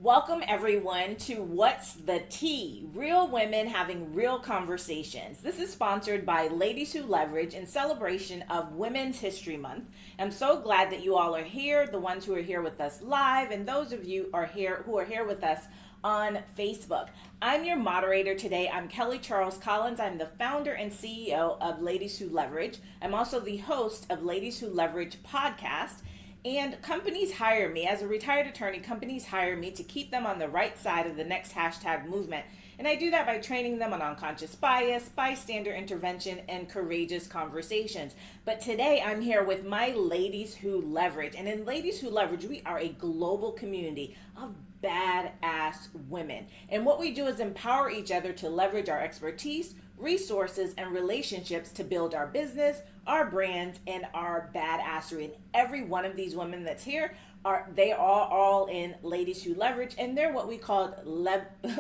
Welcome everyone to What's the Tea? Real women having real conversations. This is sponsored by Ladies Who Leverage in celebration of Women's History Month. I'm so glad that you all are here, the ones who are here with us live, and those of you who are here with us on Facebook. I'm your moderator today. I'm Kelly Charles Collins. I'm the founder and CEO of Ladies Who Leverage. I'm also the host of Ladies Who Leverage podcast. And companies hire me, as a retired attorney, companies hire me to keep them on the right side of the next hashtag movement. And I do that by training them on unconscious bias, bystander intervention, and courageous conversations. But today I'm here with my Ladies Who Leverage. And in Ladies Who Leverage, we are a global community of badass women. And what we do is empower each other to leverage our expertise, resources, and relationships to build our business, our brand, and our badassery. And every one of these women that's here they are all in Ladies Who Leverage, and they're what we call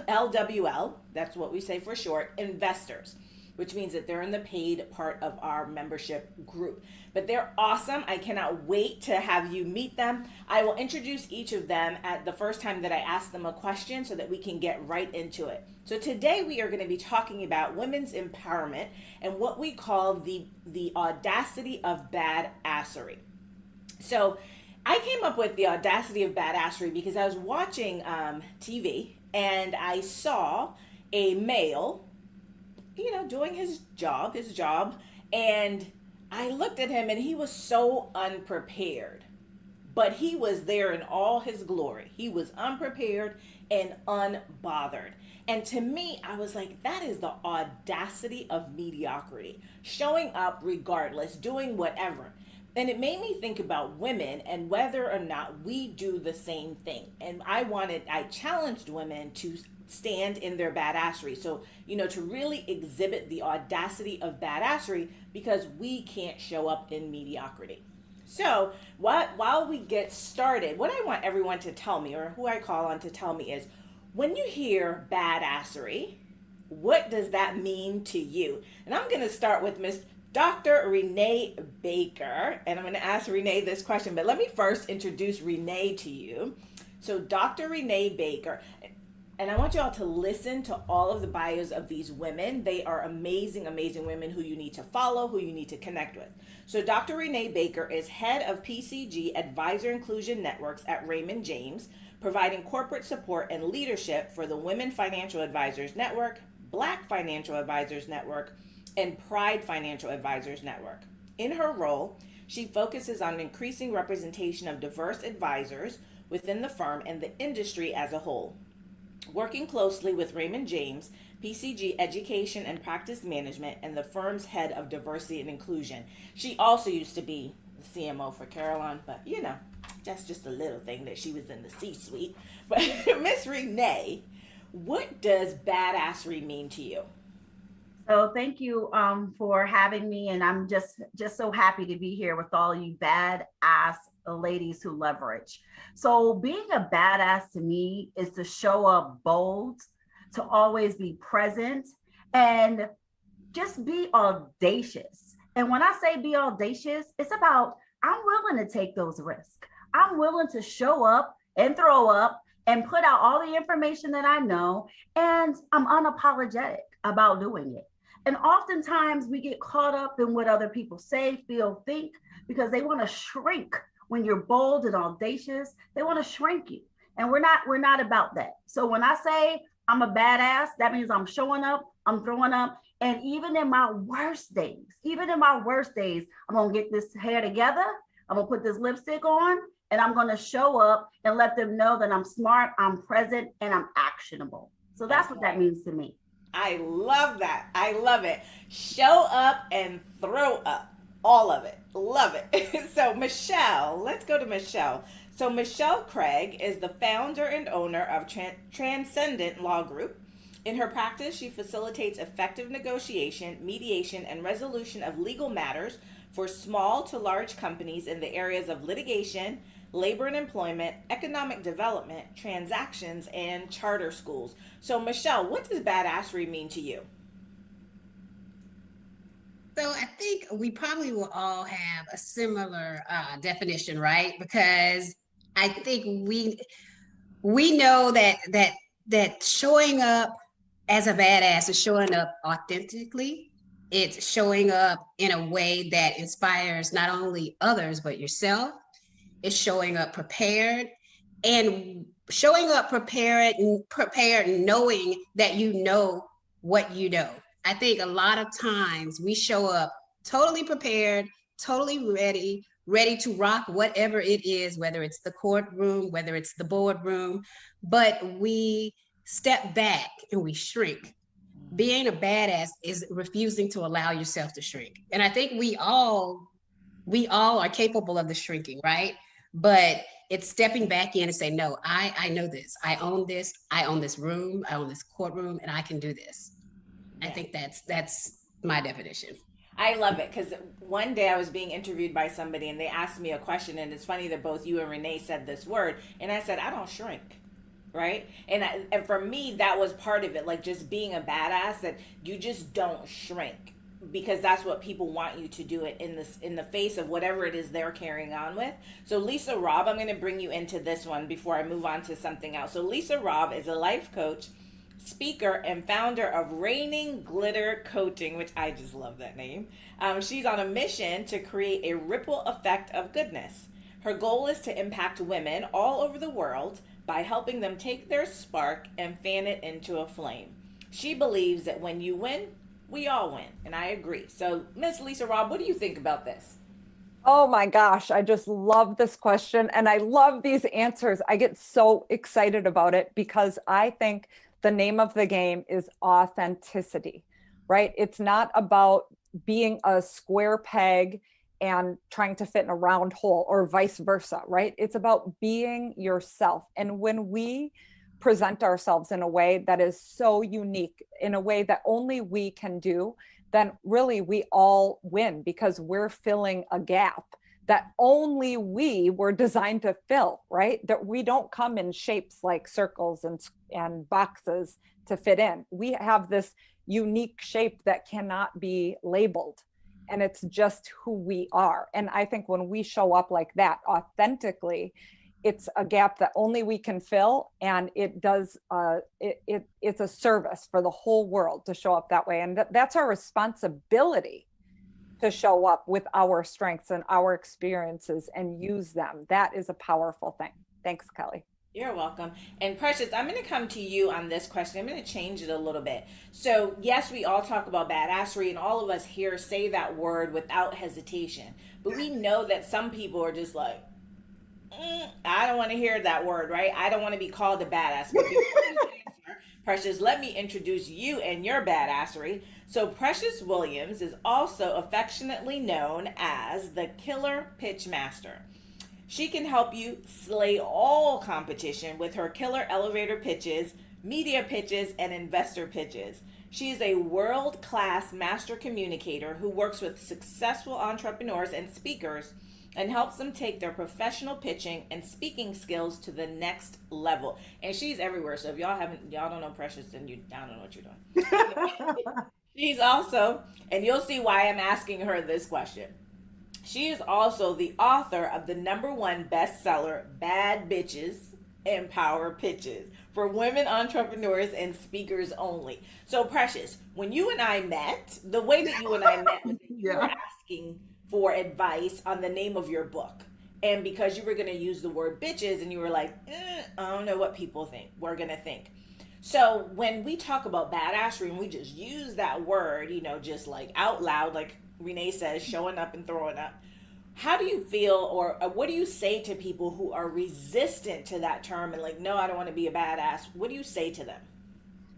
LWL. That's what we say for short, investors, which means that they're in the paid part of our membership group. But they're awesome. I cannot wait to have you meet them. I will introduce each of them at the first time that I ask them a question so that we can get right into it. So today we are going to be talking about women's empowerment and what we call the Audacity of Badassery. So I came up with the Audacity of Badassery because I was watching TV and I saw a male, doing his job, and I looked at him and he was so unprepared. But he was there in all his glory. He was unprepared and unbothered. And to me, I was like, that is the audacity of mediocrity. Showing up regardless, doing whatever. And it made me think about women and whether or not we do the same thing. And I challenged women to stand in their badassery. So, to really exhibit the audacity of badassery because we can't show up in mediocrity. So while we get started, what I want everyone to tell me, or who I call on to tell me, is when you hear badassery, what does that mean to you? And I'm going to start with Miss Dr. Renee Baker, and I'm going to ask Renee this question, but let me first introduce Renee to you. So Dr. Renee Baker, and I want you all to listen to all of the bios of these women. They are amazing, amazing women who you need to follow, who you need to connect with. So Dr. Renee Baker is head of PCG Advisor Inclusion Networks at Raymond James, providing corporate support and leadership for the Women Financial Advisors Network, Black Financial Advisors Network, and Pride Financial Advisors Network. In her role, she focuses on increasing representation of diverse advisors within the firm and the industry as a whole. Working closely with Raymond James, PCG Education and Practice Management, and the firm's head of diversity and inclusion. She also used to be the CMO for Carillon, but that's just a little thing that she was in the C-suite. But Miss Renee, what does badassery mean to you? So thank you for having me, and I'm just so happy to be here with all you badass ladies who leverage. So being a badass to me is to show up bold, to always be present, and just be audacious. And when I say be audacious, it's about I'm willing to take those risks. I'm willing to show up and throw up and put out all the information that I know, and I'm unapologetic about doing it. And oftentimes we get caught up in what other people say, feel, think, because they want to shrink. When you're bold and audacious, they want to shrink you. And we're not about that. So when I say I'm a badass, that means I'm showing up, I'm throwing up. And even in my worst days, I'm going to get this hair together. I'm going to put this lipstick on, and I'm going to show up and let them know that I'm smart, I'm present, and I'm actionable. So that's what that means to me. I love that. I love it. Show up and throw up. All of it. Love it. So Michelle, let's go to Michelle. So Michelle Craig is the founder and owner of Transcendent Law Group. In her practice, she facilitates effective negotiation, mediation, and resolution of legal matters for small to large companies in the areas of litigation, labor and employment, economic development, transactions, and charter schools. So Michelle, what does badassery mean to you? So I think we probably will all have a similar definition, right? Because I think we know that showing up as a badass is showing up authentically. It's showing up in a way that inspires not only others but yourself. It's showing up prepared, and showing up prepared knowing that you know what you know. I think a lot of times we show up totally prepared, totally ready to rock whatever it is, whether it's the courtroom, whether it's the boardroom, but we step back and we shrink. Being a badass is refusing to allow yourself to shrink. And I think we all are capable of the shrinking, right? But it's stepping back in and say, no, I know this. I own this. I own this room. I own this courtroom, and I can do this. I think that's my definition. I love it because one day I was being interviewed by somebody and they asked me a question, and it's funny that both you and Renee said this word, and I said I don't shrink, right? And for me that was part of it, like just being a badass, that you just don't shrink because that's what people want you to do it in the face of whatever it is they're carrying on with. So Lisa Robb, I'm going to bring you into this one before I move on to something else. So Lisa Robb is a life coach, speaker, and founder of Raining Glitter Coaching, which I just love that name. She's on a mission to create a ripple effect of goodness. Her goal is to impact women all over the world by helping them take their spark and fan it into a flame. She believes that when you win, we all win, and I agree. So, Miss Lisa Robb, what do you think about this? Oh my gosh, I just love this question and I love these answers. I get so excited about it because I think the name of the game is authenticity, right? It's not about being a square peg and trying to fit in a round hole or vice versa, right? It's about being yourself. And when we present ourselves in a way that is so unique, in a way that only we can do, then really we all win because we're filling a gap that only we were designed to fill, right? That we don't come in shapes like circles and boxes to fit in. We have this unique shape that cannot be labeled, and it's just who we are. And I think when we show up like that authentically, it's a gap that only we can fill, and it does it's a service for the whole world to show up that way. And that's our responsibility, to show up with our strengths and our experiences and use them. That is a powerful thing. Thanks, Kelly. You're welcome. And Precious, I'm going to come to you on this question. I'm going to change it a little bit. So yes, we all talk about badassery, and all of us here say that word without hesitation, but we know that some people are just like, I don't want to hear that word, right? I don't want to be called a badass. But before you answer, Precious, let me introduce you and your badassery. So Precious Williams is also affectionately known as the Killer Pitch Master. She can help you slay all competition with her killer elevator pitches, media pitches, and investor pitches. She is a world-class master communicator who works with successful entrepreneurs and speakers and helps them take their professional pitching and speaking skills to the next level. And she's everywhere. So if y'all don't know Precious, then I don't know what you're doing. She's also, and you'll see why I'm asking her this question. She is also the author of the #1 bestseller, Bad Bitches and Power Pitches, for women entrepreneurs and speakers only. So Precious, when you and I met, the way that you and I met was that you were asking for advice on the name of your book. And because you were going to use the word bitches and you were like, I don't know what people think, we're going to think. So when we talk about badassery and we just use that word, just like out loud, like Renee says, showing up and throwing up, how do you feel, or what do you say to people who are resistant to that term and like, no, I don't want to be a badass? What do you say to them?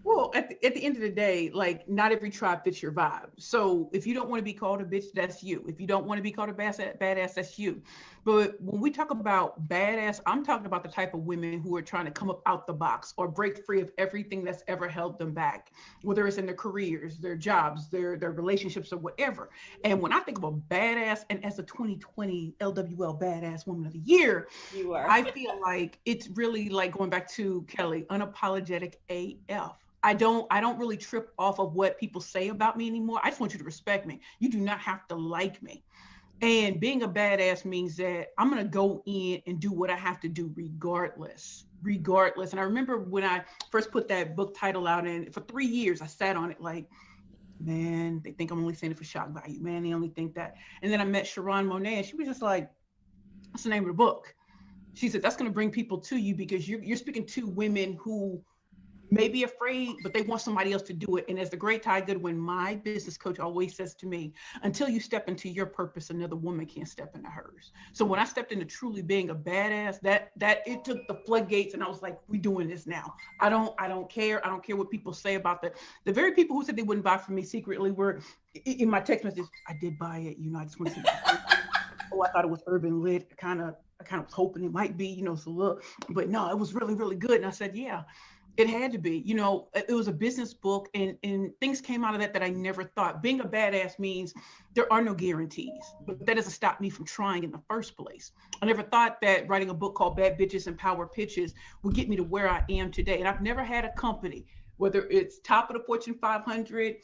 Well, at the end of the day, like, not every tribe fits your vibe. So if you don't want to be called a bitch, that's you. If you don't want to be called a badass, that's you. But when we talk about badass, I'm talking about the type of women who are trying to come up out the box or break free of everything that's ever held them back, whether it's in their careers, their jobs, their relationships, or whatever. And when I think about badass, and as a 2020 LWL Badass Woman of the Year, You are. I feel like it's really like going back to Kelly, unapologetic AF. I don't really trip off of what people say about me anymore. I just want you to respect me. You do not have to like me. And being a badass means that I'm going to go in and do what I have to do regardless. And I remember when I first put that book title out, and for 3 years I sat on it like, man, they think I'm only saying it for shock value. Man, they only think that. And then I met Sharon Monet, and she was just like, what's the name of the book? She said, that's going to bring people to you because you're speaking to women who may be afraid, but they want somebody else to do it. And as the great Ty Goodwin, my business coach, always says to me, until you step into your purpose, another woman can't step into hers. So when I stepped into truly being a badass, that it took the floodgates, and I was like, we doing this now. I don't care. I don't care what people say about the very people who said they wouldn't buy from me secretly were in my text messages. I did buy it. I just want to see. Oh, I thought it was urban lit. I kind of was hoping it might be, so look, but no, it was really, really good. And I said, yeah. It had to be, it was a business book, and things came out of that I never thought. Being a badass means there are no guarantees, but that doesn't stop me from trying in the first place. I never thought that writing a book called Bad Bitches and Power Pitches would get me to where I am today. And I've never had a company, whether it's top of the Fortune 500,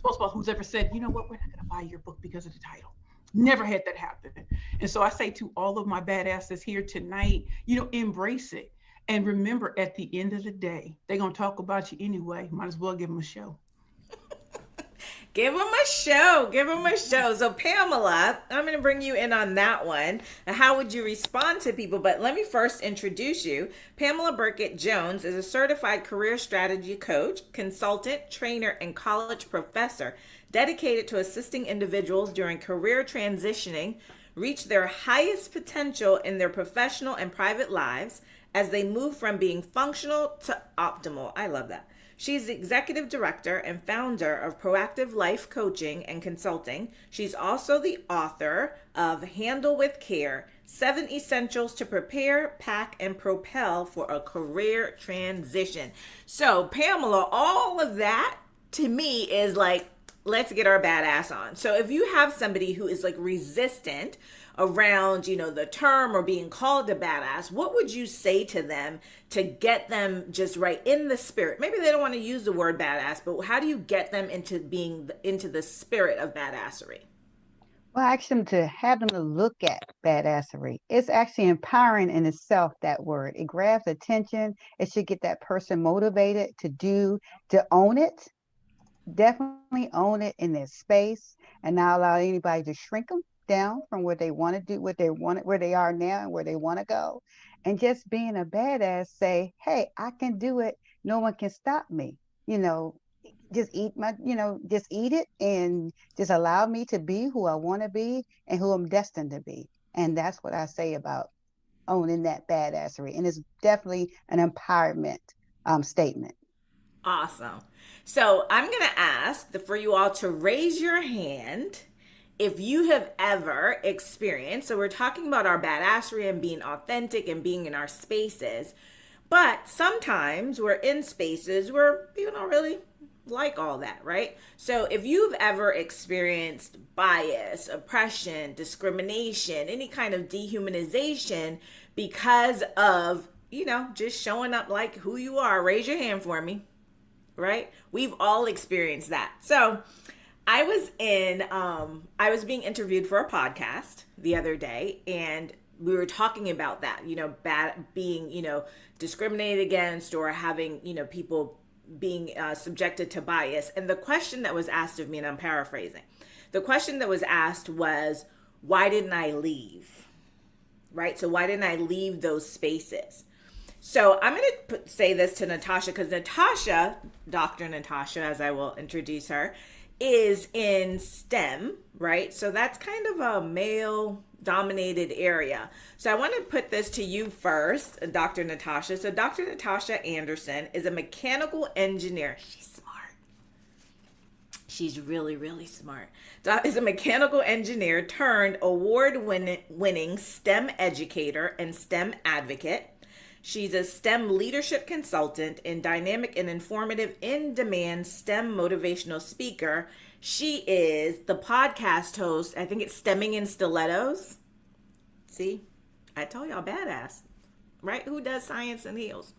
who's ever said, you know what, we're not going to buy your book because of the title. Never had that happen. And so I say to all of my badasses here tonight, embrace it. And remember, at the end of the day, they're going to talk about you anyway. Might as well give them a show. Give them a show. Give them a show. So Pamela, I'm going to bring you in on that one. How would you respond to people? But let me first introduce you. Pamela Burkett Jones is a certified career strategy coach, consultant, trainer, and college professor dedicated to assisting individuals during career transitioning reach their highest potential in their professional and private lives as they move from being functional to optimal. I love that. She's the executive director and founder of Proactive Life Coaching and Consulting. She's also the author of Handle with Care, 7 Essentials to Prepare, Pack, and Propel for a Career Transition. So Pamela, all of that to me is like, let's get our badass on. So if you have somebody who is like resistant around, the term or being called a badass, what would you say to them to get them just right in the spirit? Maybe they don't want to use the word badass, but how do you get them into being into the spirit of badassery? Well, I ask them to have them to look at badassery. It's actually empowering in itself, that word. It grabs attention. It should get that person motivated to own it. Definitely own it in their space and not allow anybody to shrink them down from what they want to do, where they are now and where they want to go. And just being a badass, say, hey, I can do it. No one can stop me. Just eat it and just allow me to be who I want to be and who I'm destined to be. And that's what I say about owning that badassery. And it's definitely an empowerment statement. Awesome. So I'm going to ask for you all to raise your hand if you have ever experienced, so we're talking about our badassery and being authentic and being in our spaces, but sometimes we're in spaces where people don't really like all that, right? So if you've ever experienced bias, oppression, discrimination, any kind of dehumanization because of, just showing up like who you are, raise your hand for me, right? We've all experienced that. So I was being interviewed for a podcast the other day, and we were talking about that, being, discriminated against or having, people being subjected to bias. And the question that was asked of me, and I'm paraphrasing, the question that was asked was, why didn't I leave? Right? So why didn't I leave those spaces? So I'm going to say this to Natasha, because Natasha, Dr. Natasha, as I will introduce her, is in STEM, right? So that's kind of a male-dominated area. So I want to put this to you first, Dr. Natasha. So Dr. Natasha Anderson is a mechanical engineer. She's smart. She's really, really smart. Is a mechanical engineer turned award-winning STEM educator and STEM advocate. She's a STEM leadership consultant and dynamic and informative in-demand STEM motivational speaker. She is the podcast host. I think it's Stemming in Stilettos. See, I told y'all badass, right? Who does science and heals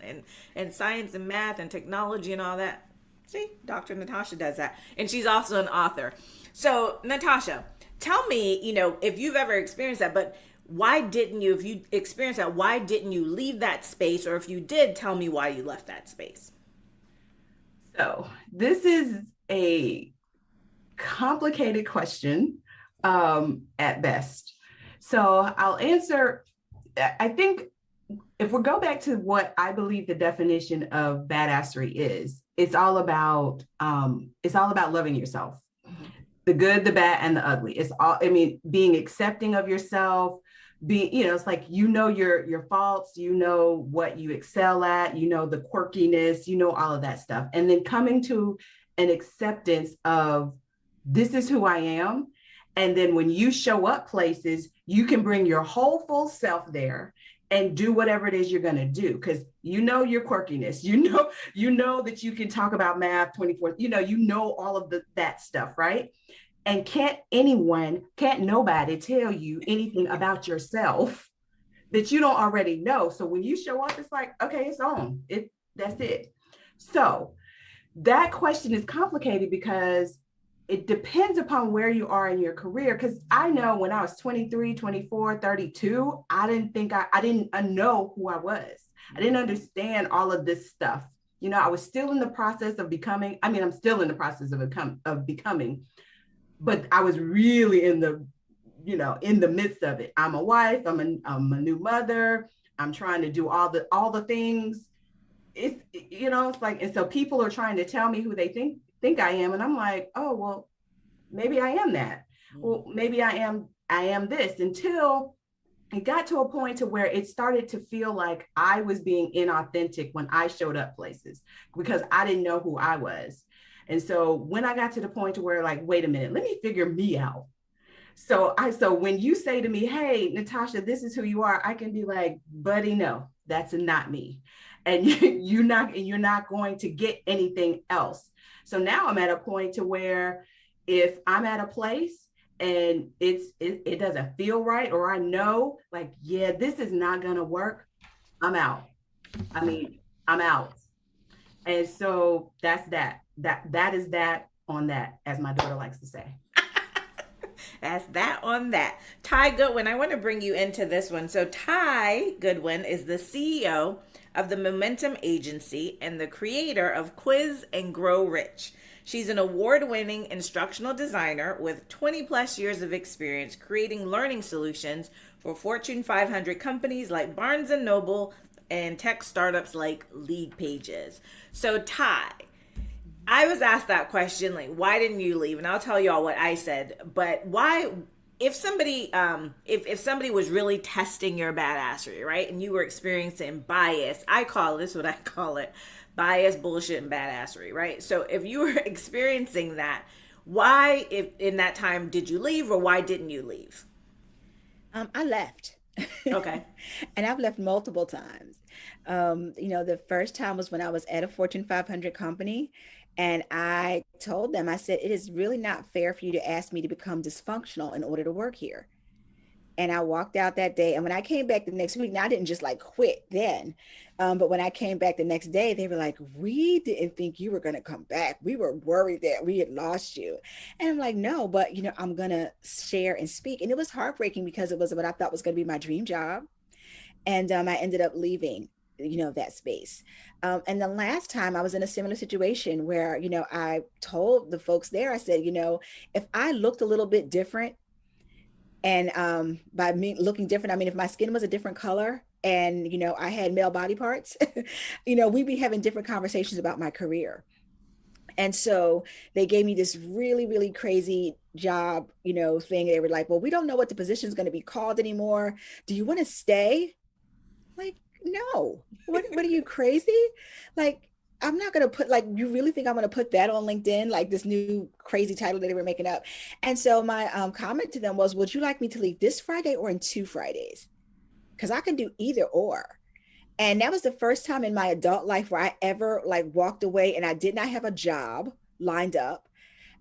and science and math and technology and all that? See, Dr. Natasha does that. And she's also an author. So Natasha, tell me, if you've ever experienced that, but why didn't you, if you experienced that, why didn't you leave that space? Or if you did, tell me why you left that space. So this is a complicated question at best. So I'll answer, I think if we go back to what I believe the definition of badassery is, it's all about loving yourself. Mm-hmm. The good, the bad, and the ugly. It's all, being accepting of yourself, it's like, your faults, what you excel at, the quirkiness, all of that stuff. And then coming to an acceptance of this is who I am. And then when you show up places, you can bring your whole full self there and do whatever it is you're going to do. Because your quirkiness, that you can talk about math 24, all of that stuff, right? And can't nobody tell you anything about yourself that you don't already know. So when you show up, it's like, okay, it's on. That's it. So that question is complicated because it depends upon where you are in your career. Because I know when I was 23, 24, 32, I didn't know who I was. I didn't understand all of this stuff. I was still in the process of becoming, I'm still in the process of becoming, but I was really in the midst of it. I'm a wife, I'm a new mother. I'm trying to do all the things. It's like, and so people are trying to tell me who they think I am. And I'm like, oh, well, maybe I am that. Well, maybe I am this, until it got to a point to where it started to feel like I was being inauthentic when I showed up places because I didn't know who I was. And so when I got to the point to where, like, wait a minute, let me figure me out. So when you say to me, hey, Natasha, this is who you are, I can be like, buddy, no, that's not me. And you're not going to get anything else. So now I'm at a point to where if I'm at a place and it doesn't feel right, or I know, like, yeah, this is not going to work, I'm out. I'm out. And so that's that. That is that on that, as my daughter likes to say. That's that on that. Ty Goodwin, I want to bring you into this one. So Ty Goodwin is the CEO of the Momentum Agency and the creator of Quiz and Grow Rich. She's an award-winning instructional designer with 20 plus years of experience creating learning solutions for Fortune 500 companies like Barnes & Noble and tech startups like Lead Pages. So Ty, I was asked that question, like, why didn't you leave? And I'll tell y'all what I said. But why, if somebody was really testing your badassery, right, and you were experiencing bias, what I call it, bias, bullshit, and badassery, right? So if you were experiencing that, why, if in that time, did you leave, or why didn't you leave? I left. Okay. And I've left multiple times. The first time was when I was at a Fortune 500 company. And I told them, I said, it is really not fair for you to ask me to become dysfunctional in order to work here. And I walked out that day. And when I came back the next week, now I didn't just like quit then. But when I came back the next day, they were like, we didn't think you were going to come back. We were worried that we had lost you. And I'm like, no, but I'm going to share and speak. And it was heartbreaking because it was what I thought was going to be my dream job. And I ended up leaving that space. And the last time I was in a similar situation where, I told the folks there, I said, if I looked a little bit different, and by me looking different, I mean, if my skin was a different color and, I had male body parts, we'd be having different conversations about my career. And so they gave me this really, really crazy job, thing. They were like, well, we don't know what the position is going to be called anymore. Do you want to stay? Like, no, what are you, crazy? Like, I'm not going to put, like, you really think I'm going to put that on LinkedIn, like this new crazy title that they were making up? And so my comment to them was, would you like me to leave this Friday or in 2 Fridays? Because I can do either or. And that was the first time in my adult life where I ever like walked away and I did not have a job lined up.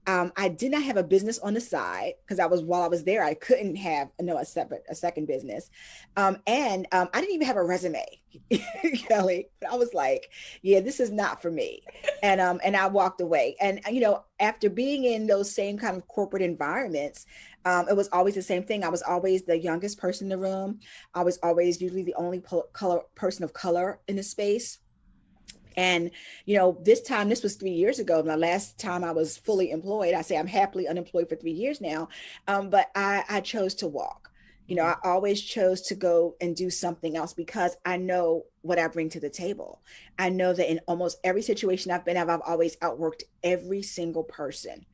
I did not have a business on the side because while I was there, I couldn't have a second business. And I didn't even have a resume, Kelly. But I was like, yeah, this is not for me. And I walked away. And, after being in those same kind of corporate environments, It was always the same thing. I was always the youngest person in the room. I was always usually the only person of color in the space. And, this was 3 years ago. The last time I was fully employed. I say I'm happily unemployed for 3 years now. But I chose to walk. I always chose to go and do something else because I know what I bring to the table. I know that in almost every situation I've been in, I've always outworked every single person,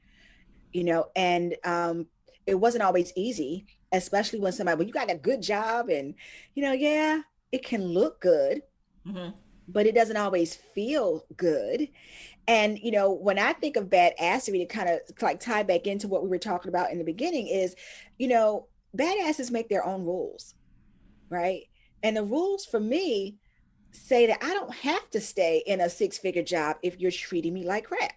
and it wasn't always easy, especially when somebody, you got a good job and, yeah, it can look good. Mm-hmm. But it doesn't always feel good. And, when I think of badassery, to kind of like tie back into what we were talking about in the beginning is, badasses make their own rules, right? And the rules for me say that I don't have to stay in a 6-figure job if you're treating me like crap,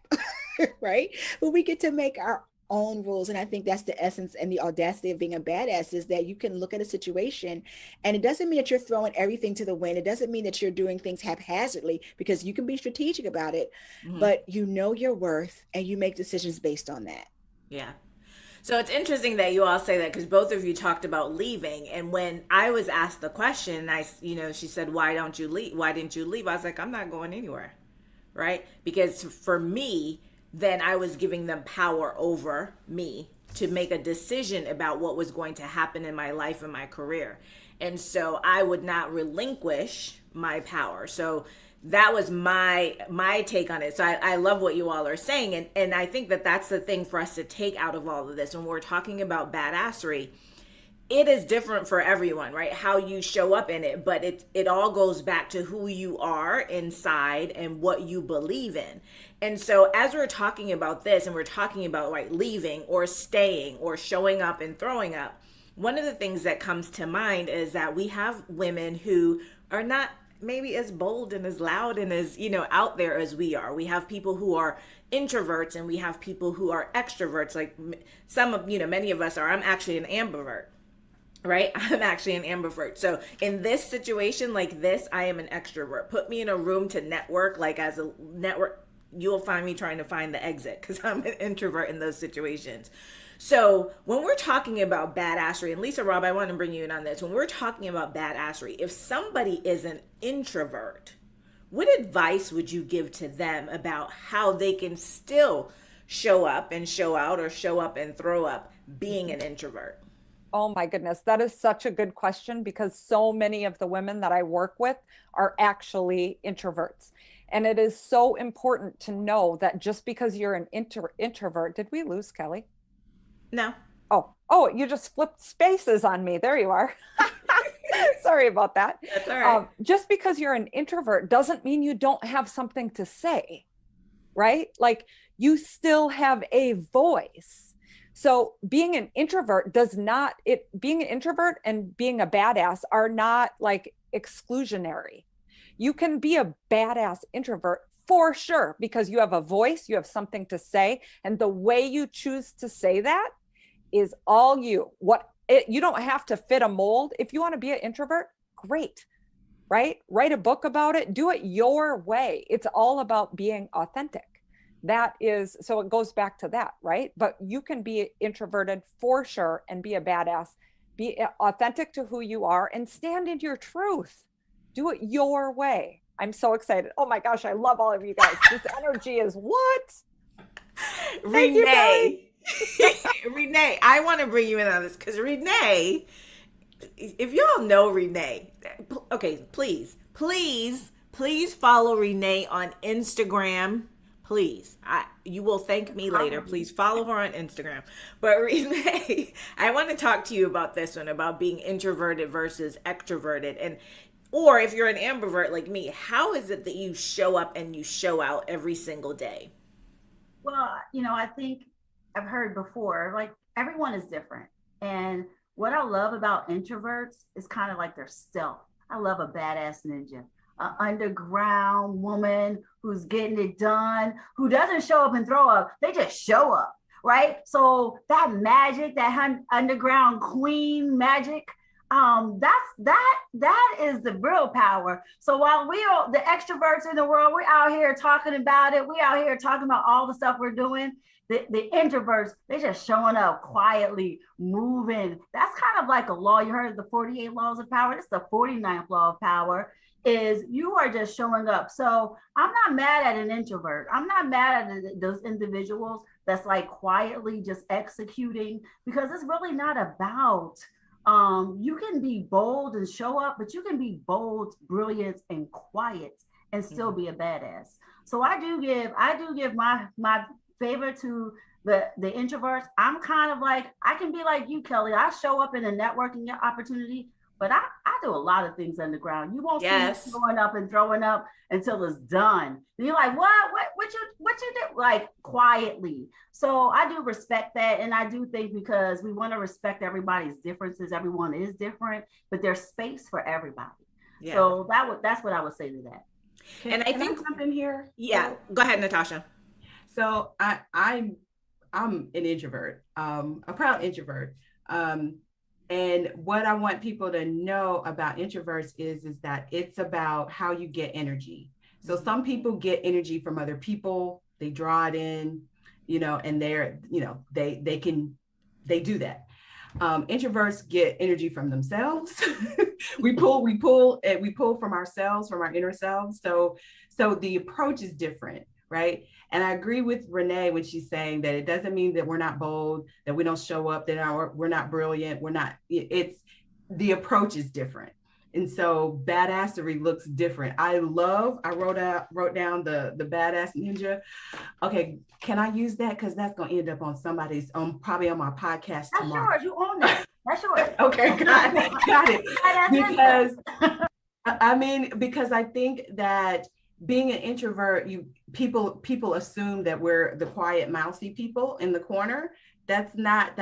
right? But we get to make our own rules. And I think that's the essence and the audacity of being a badass, is that you can look at a situation and it doesn't mean that you're throwing everything to the wind. It doesn't mean that you're doing things haphazardly, because you can be strategic about it, but you know your worth and you make decisions based on that. Yeah. So it's interesting that you all say that, because both of you talked about leaving. And when I was asked the question, she said, why didn't you leave? I was like, I'm not going anywhere. Right? Because for me, then I was giving them power over me to make a decision about what was going to happen in my life and my career. And so I would not relinquish my power. So that was my take on it. So I love what you all are saying. And I think that that's the thing for us to take out of all of this. When we're talking about badassery, it is different for everyone, right? How you show up in it, but it all goes back to who you are inside and what you believe in. And so as we're talking about this, and we're talking about leaving or staying or showing up and throwing up, one of the things that comes to mind is that we have women who are not maybe as bold and as loud and as, out there as we are. We have people who are introverts and we have people who are extroverts. Like many of us are. I'm actually an ambivert. Right? I'm actually an ambivert. So in this situation like this, I am an extrovert. Put me in a room to network, as a network, you'll find me trying to find the exit, because I'm an introvert in those situations. So when we're talking about badassery, and Lisa, Rob, I want to bring you in on this. When we're talking about badassery, if somebody is an introvert, what advice would you give to them about how they can still show up and show out, or show up and throw up being an introvert? Oh my goodness, that is such a good question, because so many of the women that I work with are actually introverts. And it is so important to know that just because you're an introvert, did we lose Kelly? No. Oh, you just flipped spaces on me. There you are. Sorry about that. That's all right. Just because you're an introvert doesn't mean you don't have something to say, right? Like, you still have a voice. So being an introvert being an introvert and being a badass are not exclusionary. You can be a badass introvert for sure, because you have a voice, you have something to say, and the way you choose to say that is all you. You don't have to fit a mold. If you want to be an introvert, great, right? Write a book about it, do it your way. It's all about being authentic. So it goes back to that, right? But you can be introverted for sure and be a badass, be authentic to who you are, and stand in your truth. Do it your way. I'm so excited. Oh my gosh, I love all of you guys. This energy is what? Renee. Renee, I want to bring you in on this, because Renee, if y'all know Renee, okay, please follow Renee on Instagram. Please, you will thank me later. Please follow her on Instagram. But Renee, I want to talk to you about this one, about being introverted versus extroverted. Or if you're an ambivert like me, how is it that you show up and you show out every single day? Well, I think I've heard before, everyone is different. And what I love about introverts is kind of like their stealth. I love a badass ninja, an underground woman who's getting it done, who doesn't show up and throw up. They just show up, right? So that magic, that underground queen magic, that is the real power. So while we are the extroverts in the world, we're out here talking about it. We out here talking about all the stuff we're doing. The introverts, they're just showing up quietly, moving. That's kind of like a law. You heard of the 48 laws of power. It's the 49th law of power, is you are just showing up. So I'm not mad at an introvert. I'm not mad at those individuals that's like quietly just executing, because it's really not about, you can be bold and show up, but you can be bold, brilliant, and quiet and still be a badass. So I do give my favor to the introverts. I'm kind of like, I can be like you, Kelly. I show up in a networking opportunity, but I do a lot of things underground. You won't see me throwing up and throwing up until it's done. And you're like, what you do? Like, quietly. So I do respect that. And I do think, because we want to respect everybody's differences. Everyone is different, but there's space for everybody. Yeah. So that's what I would say to that. And I think jump in here. Yeah, go ahead, Natasha. So I'm an introvert, a proud introvert. And what I want people to know about introverts is that it's about how you get energy. So some people get energy from other people, they draw it in, and they do that. Introverts get energy from themselves. we pull from ourselves, from our inner selves. So the approach is different, right? And I agree with Renee when she's saying that it doesn't mean that we're not bold, that we don't show up, that we're not brilliant. It's the approach is different. And so badassery looks different. I wrote down the badass ninja. Okay, can I use that? Because that's going to end up on somebody's, probably on my podcast tomorrow. That's yours. You own that. That's yours. Okay, got it. Because I think that being an introvert, people assume that we're the quiet, mousy people in the corner. That's not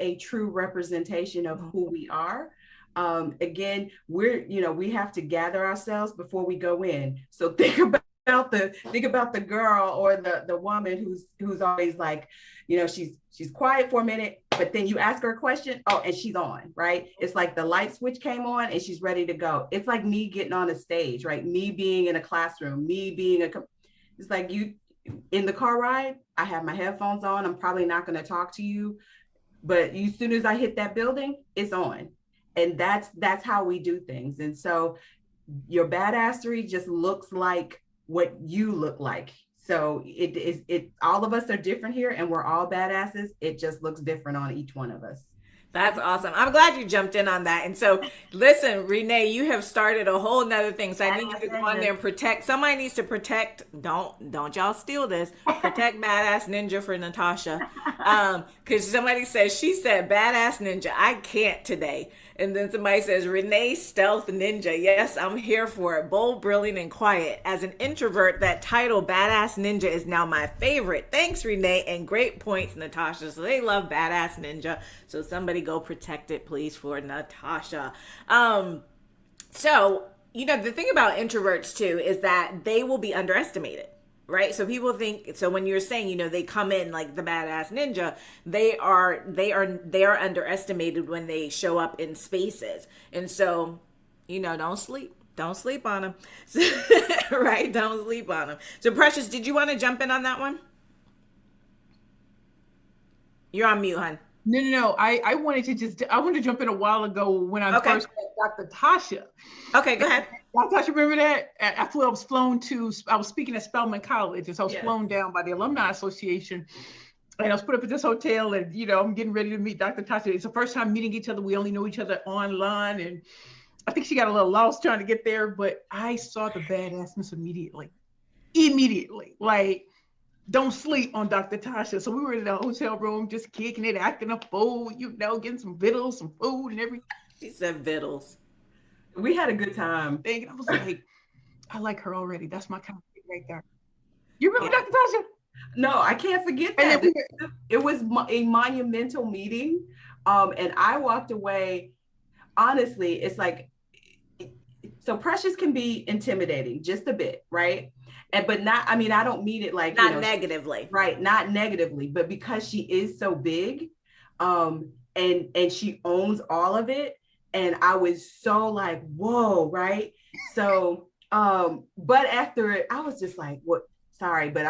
a true representation of who we are. Again, we have to gather ourselves before we go in. So think about the girl or the woman who's always like, she's quiet for a minute, but then you ask her a question, and she's on, right? It's like the light switch came on and she's ready to go. It's like me getting on a stage, right? Me being in a classroom, it's like you in the car ride, I have my headphones on. I'm probably not going to talk to you, but as soon as I hit that building, it's on. And that's how we do things. And so your badassery just looks like what you look like. So it all of us are different here, and we're all badasses. It just looks different on each one of us. That's awesome. I'm glad you jumped in on that. And so listen, Renee, you have started a whole nother thing. So I need you to go on there and protect. Somebody needs to protect. Don't y'all steal this. Protect Badass Ninja for Natasha. Because somebody says, she said Badass Ninja. I can't today. And then somebody says, Renee Stealth Ninja. Yes, I'm here for it. Bold, brilliant, and quiet. As an introvert, that title, Badass Ninja, is now my favorite. Thanks, Renee. And great points, Natasha. So they love Badass Ninja. So somebody go protect it, please, for Natasha. So, the thing about introverts, too, is that they will be underestimated. Right. So people think, so when you're saying, they come in like the badass ninja, they are underestimated when they show up in spaces. And so, don't sleep on them. Right. Don't sleep on them. So Precious, did you want to jump in on that one? You're on mute, hon. No. I wanted to jump in a while ago when I first met Dr. Tasha. Okay, go ahead. Dr. Tasha, remember that? I was speaking at Spelman College, and so I was flown down by the Alumni Association, and I was put up at this hotel, and I'm getting ready to meet Dr. Tasha. It's the first time meeting each other. We only know each other online, and I think she got a little lost trying to get there, but I saw the badassness immediately. Like, don't sleep on Dr. Tasha. So we were in the hotel room, just kicking it, acting a fool, getting some vittles, some food and everything. She said vittles. We had a good time. And I was like, I like her already. That's my kind of thing right there. You remember Dr. Tasha? No, I can't forget that. It was a monumental meeting. And I walked away, honestly, it's like, so Precious can be intimidating just a bit, right? But not, I don't mean it like not negatively, right? Not negatively, but because she is so big, and she owns all of it. And I was so like, whoa, right? So, but after it, I was just like, what? Sorry, but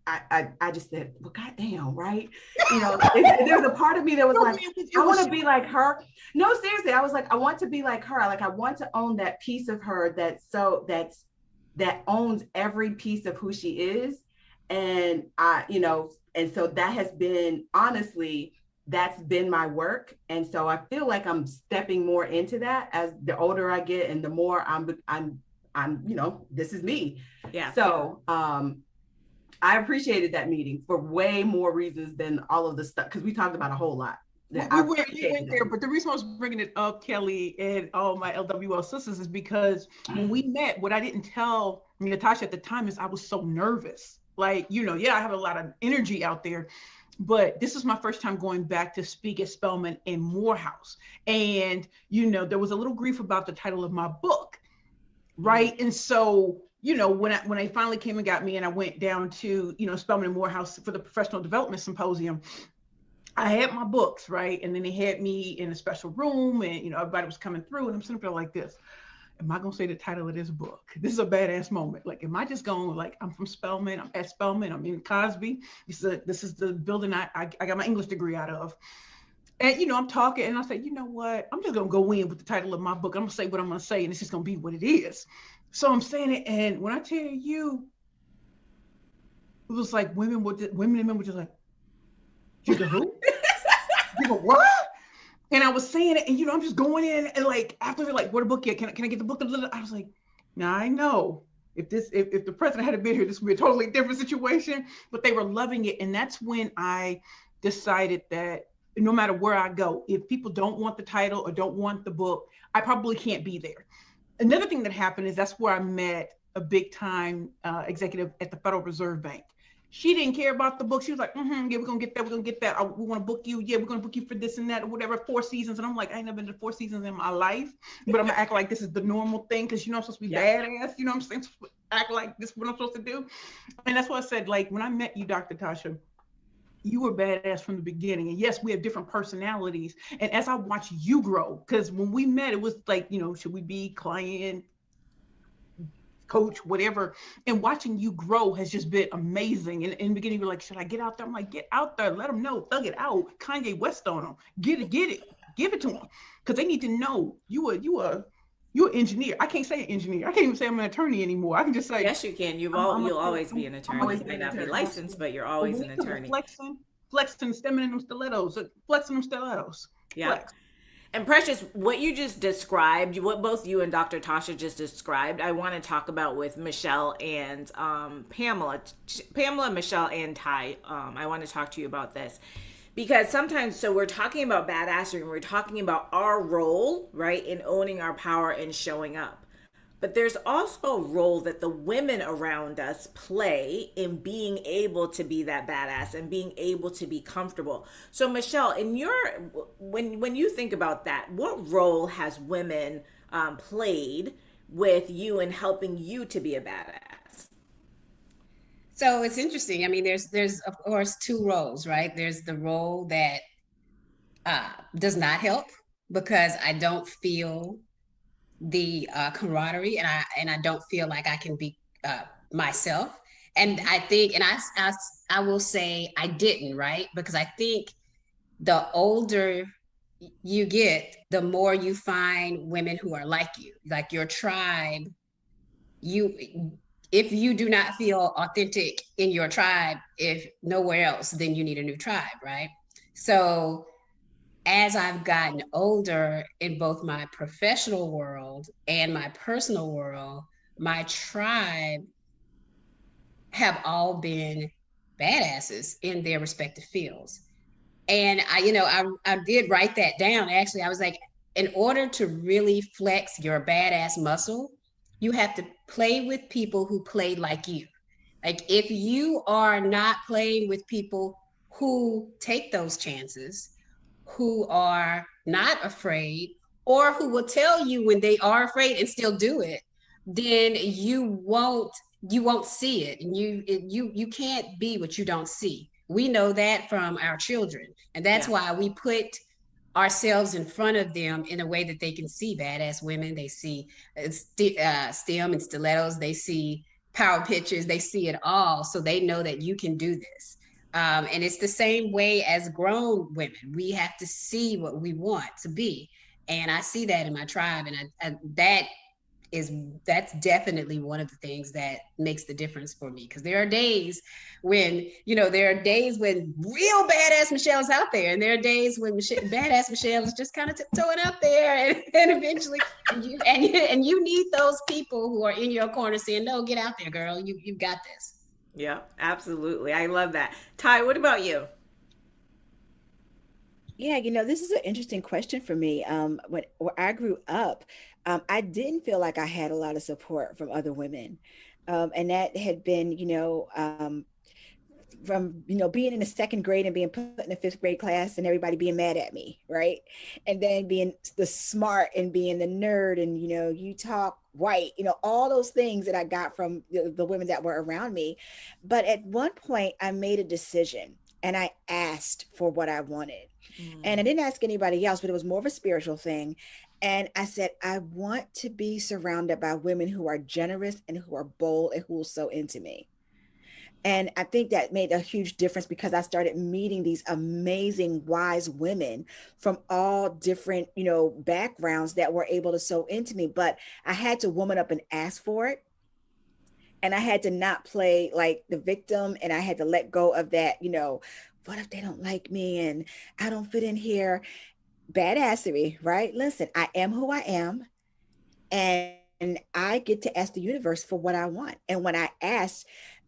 I just said, well, goddamn, right? You know, there's a part of me that was like, I want to be like her. No, seriously, I was like, I want to be like her. Like, I want to own that piece of her that owns every piece of who she is. And you know, and so that has been, honestly, that's been my work. And so I feel like I'm stepping more into that as the older I get and the more I'm, you know, this is me. Yeah. So, I appreciated that meeting for way more reasons than all of the stuff, because we talked about a whole lot. We went there, but the reason I was bringing it up, Kelly, and all my LWL sisters, is because when we met, what I didn't tell Natasha at the time is I was so nervous. Like, you know, yeah, I have a lot of energy out there, but this is my first time going back to speak at Spelman and Morehouse. And, you know, there was a little grief about the title of my book, right? And so, you know, when I finally came and got me and I went down to, you know, Spelman and Morehouse for the Professional Development Symposium, I had my books, right? And then they had me in a special room and, you know, everybody was coming through and I'm sitting there like this. Am I going to say the title of this book? This is a badass moment. Like, am I just going like, I'm from Spelman, I'm at Spelman, I'm in Cosby. This is the building I got my English degree out of. And, you know, I'm talking and I say, you know what? I'm just going to go in with the title of my book. I'm going to say what I'm going to say and it's just going to be what it is. So I'm saying it. And when I tell you, it was like women and men were just like, you the who? You go, what? And I was saying it, and you know, I'm just going in, and like after they're like, "What a book yet? Can I get the book?" I was like, "Now I know if the president had been here, this would be a totally different situation." But they were loving it, and that's when I decided that no matter where I go, if people don't want the title or don't want the book, I probably can't be there. Another thing that happened is that's where I met a big time executive at the Federal Reserve Bank. She didn't care about the book. She was like, yeah, we're going to get that. We're going to get that. We want to book you. Yeah, we're going to book you for this and that or whatever, 4 seasons. And I'm like, I ain't never been to 4 seasons in my life, but I'm going to act like this is the normal thing because, you know, I'm supposed to be badass. You know what I'm saying? Act like this is what I'm supposed to do. And that's what I said, like, when I met you, Dr. Tasha, you were badass from the beginning. And yes, we have different personalities. And as I watch you grow, because when we met, it was like, you know, should we be client, coach, whatever, and watching you grow has just been amazing. And in the beginning, you're like, should I get out there? I'm like, get out there, let them know, thug it out, Kanye West on them, get it, give it to them, because they need to know you're an engineer. I can't say an engineer. I can't even say I'm an attorney anymore. I can just say, yes, you can. You'll always be an attorney. You might not be licensed, but you're always an attorney. Flexing, stemming in them stilettos, flexing them stilettos. Yeah. Flex. And Precious, what you just described, what both you and Dr. Tasha just described, I want to talk about with Michelle and Pamela, Michelle, and Ty. I want to talk to you about this because sometimes, so we're talking about badassery and we're talking about our role, right, in owning our power and showing up. But there's also a role that the women around us play in being able to be that badass and being able to be comfortable. So Michelle, when you think about that, what role has women played with you in helping you to be a badass? So it's interesting. I mean, there's of course 2 roles, right? There's the role that does not help because I don't feel the camaraderie and I don't feel like I can be myself. And I think, and I will say I didn't, right? Because I think the older you get, the more you find women who are like you, like your tribe. If you do not feel authentic in your tribe, if nowhere else, then you need a new tribe, right? So as I've gotten older in both my professional world and my personal world, my tribe have all been badasses in their respective fields. And I did write that down. Actually, I was like, in order to really flex your badass muscle, you have to play with people who play like you. Like if you are not playing with people who take those chances, who are not afraid, or who will tell you when they are afraid and still do it, then you won't see it, and you can't be what you don't see. We know that from our children, and that's why we put ourselves in front of them in a way that they can see badass women. They see stem and stilettos. They see power pictures. They see it all. So they know that you can do this. And it's the same way as grown women. We have to see what we want to be. And I see that in my tribe. And that's definitely one of the things that makes the difference for me, because there are days when real badass Michelle is out there, and there are days when badass Michelle is just kind of tiptoeing out there, and eventually you need those people who are in your corner saying, no, get out there, girl, you've got this. Yeah, absolutely. I love that. Ty, what about you? Yeah, this is an interesting question for me. When where I grew up, I didn't feel like I had a lot of support from other women. And that had been, from being in the second grade and being put in the fifth grade class and everybody being mad at me, right? And then being the smart and being the nerd and you talk white, all those things that I got from the women that were around me. But at one point I made a decision and I asked for what I wanted. And I didn't ask anybody else, but it was more of a spiritual thing. And I said, I want to be surrounded by women who are generous and who are bold and who will sow into me. And I think that made a huge difference because I started meeting these amazing, wise women from all different, backgrounds that were able to sow into me. But I had to woman up and ask for it. And I had to not play like the victim. And I had to let go of that, what if they don't like me and I don't fit in here? Badassery, right? Listen, I am who I am. And I get to ask the universe for what I want. And when I asked,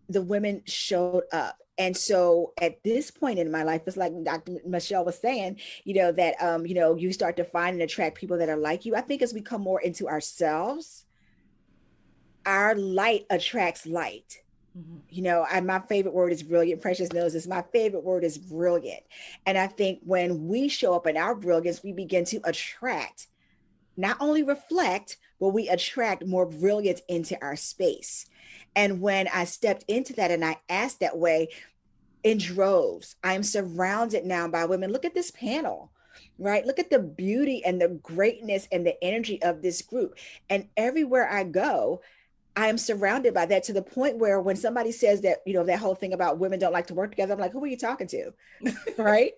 the women showed up. And so at this point in my life, it's like Dr. Michelle was saying, that, you start to find and attract people that are like you. I think as we come more into ourselves, our light attracts light. My favorite word is brilliant. Precious knows this. My favorite word is brilliant. And I think when we show up in our brilliance, we begin to attract, not only reflect, but we attract more brilliance into our space. And when I stepped into that and I asked that way in droves, I'm surrounded now by women. Look at this panel, right? Look at the beauty and the greatness and the energy of this group. And everywhere I go, I am surrounded by that, to the point where when somebody says that, that whole thing about women don't like to work together, I'm like, who are you talking to? Right?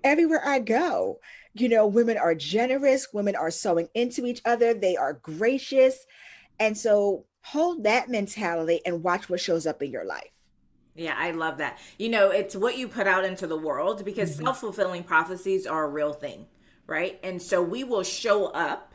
Everywhere I go, women are generous, women are sewing into each other, they are gracious. And so hold that mentality and watch what shows up in your life. Yeah, I love that. It's what you put out into the world, because self-fulfilling prophecies are a real thing, right? And so we will show up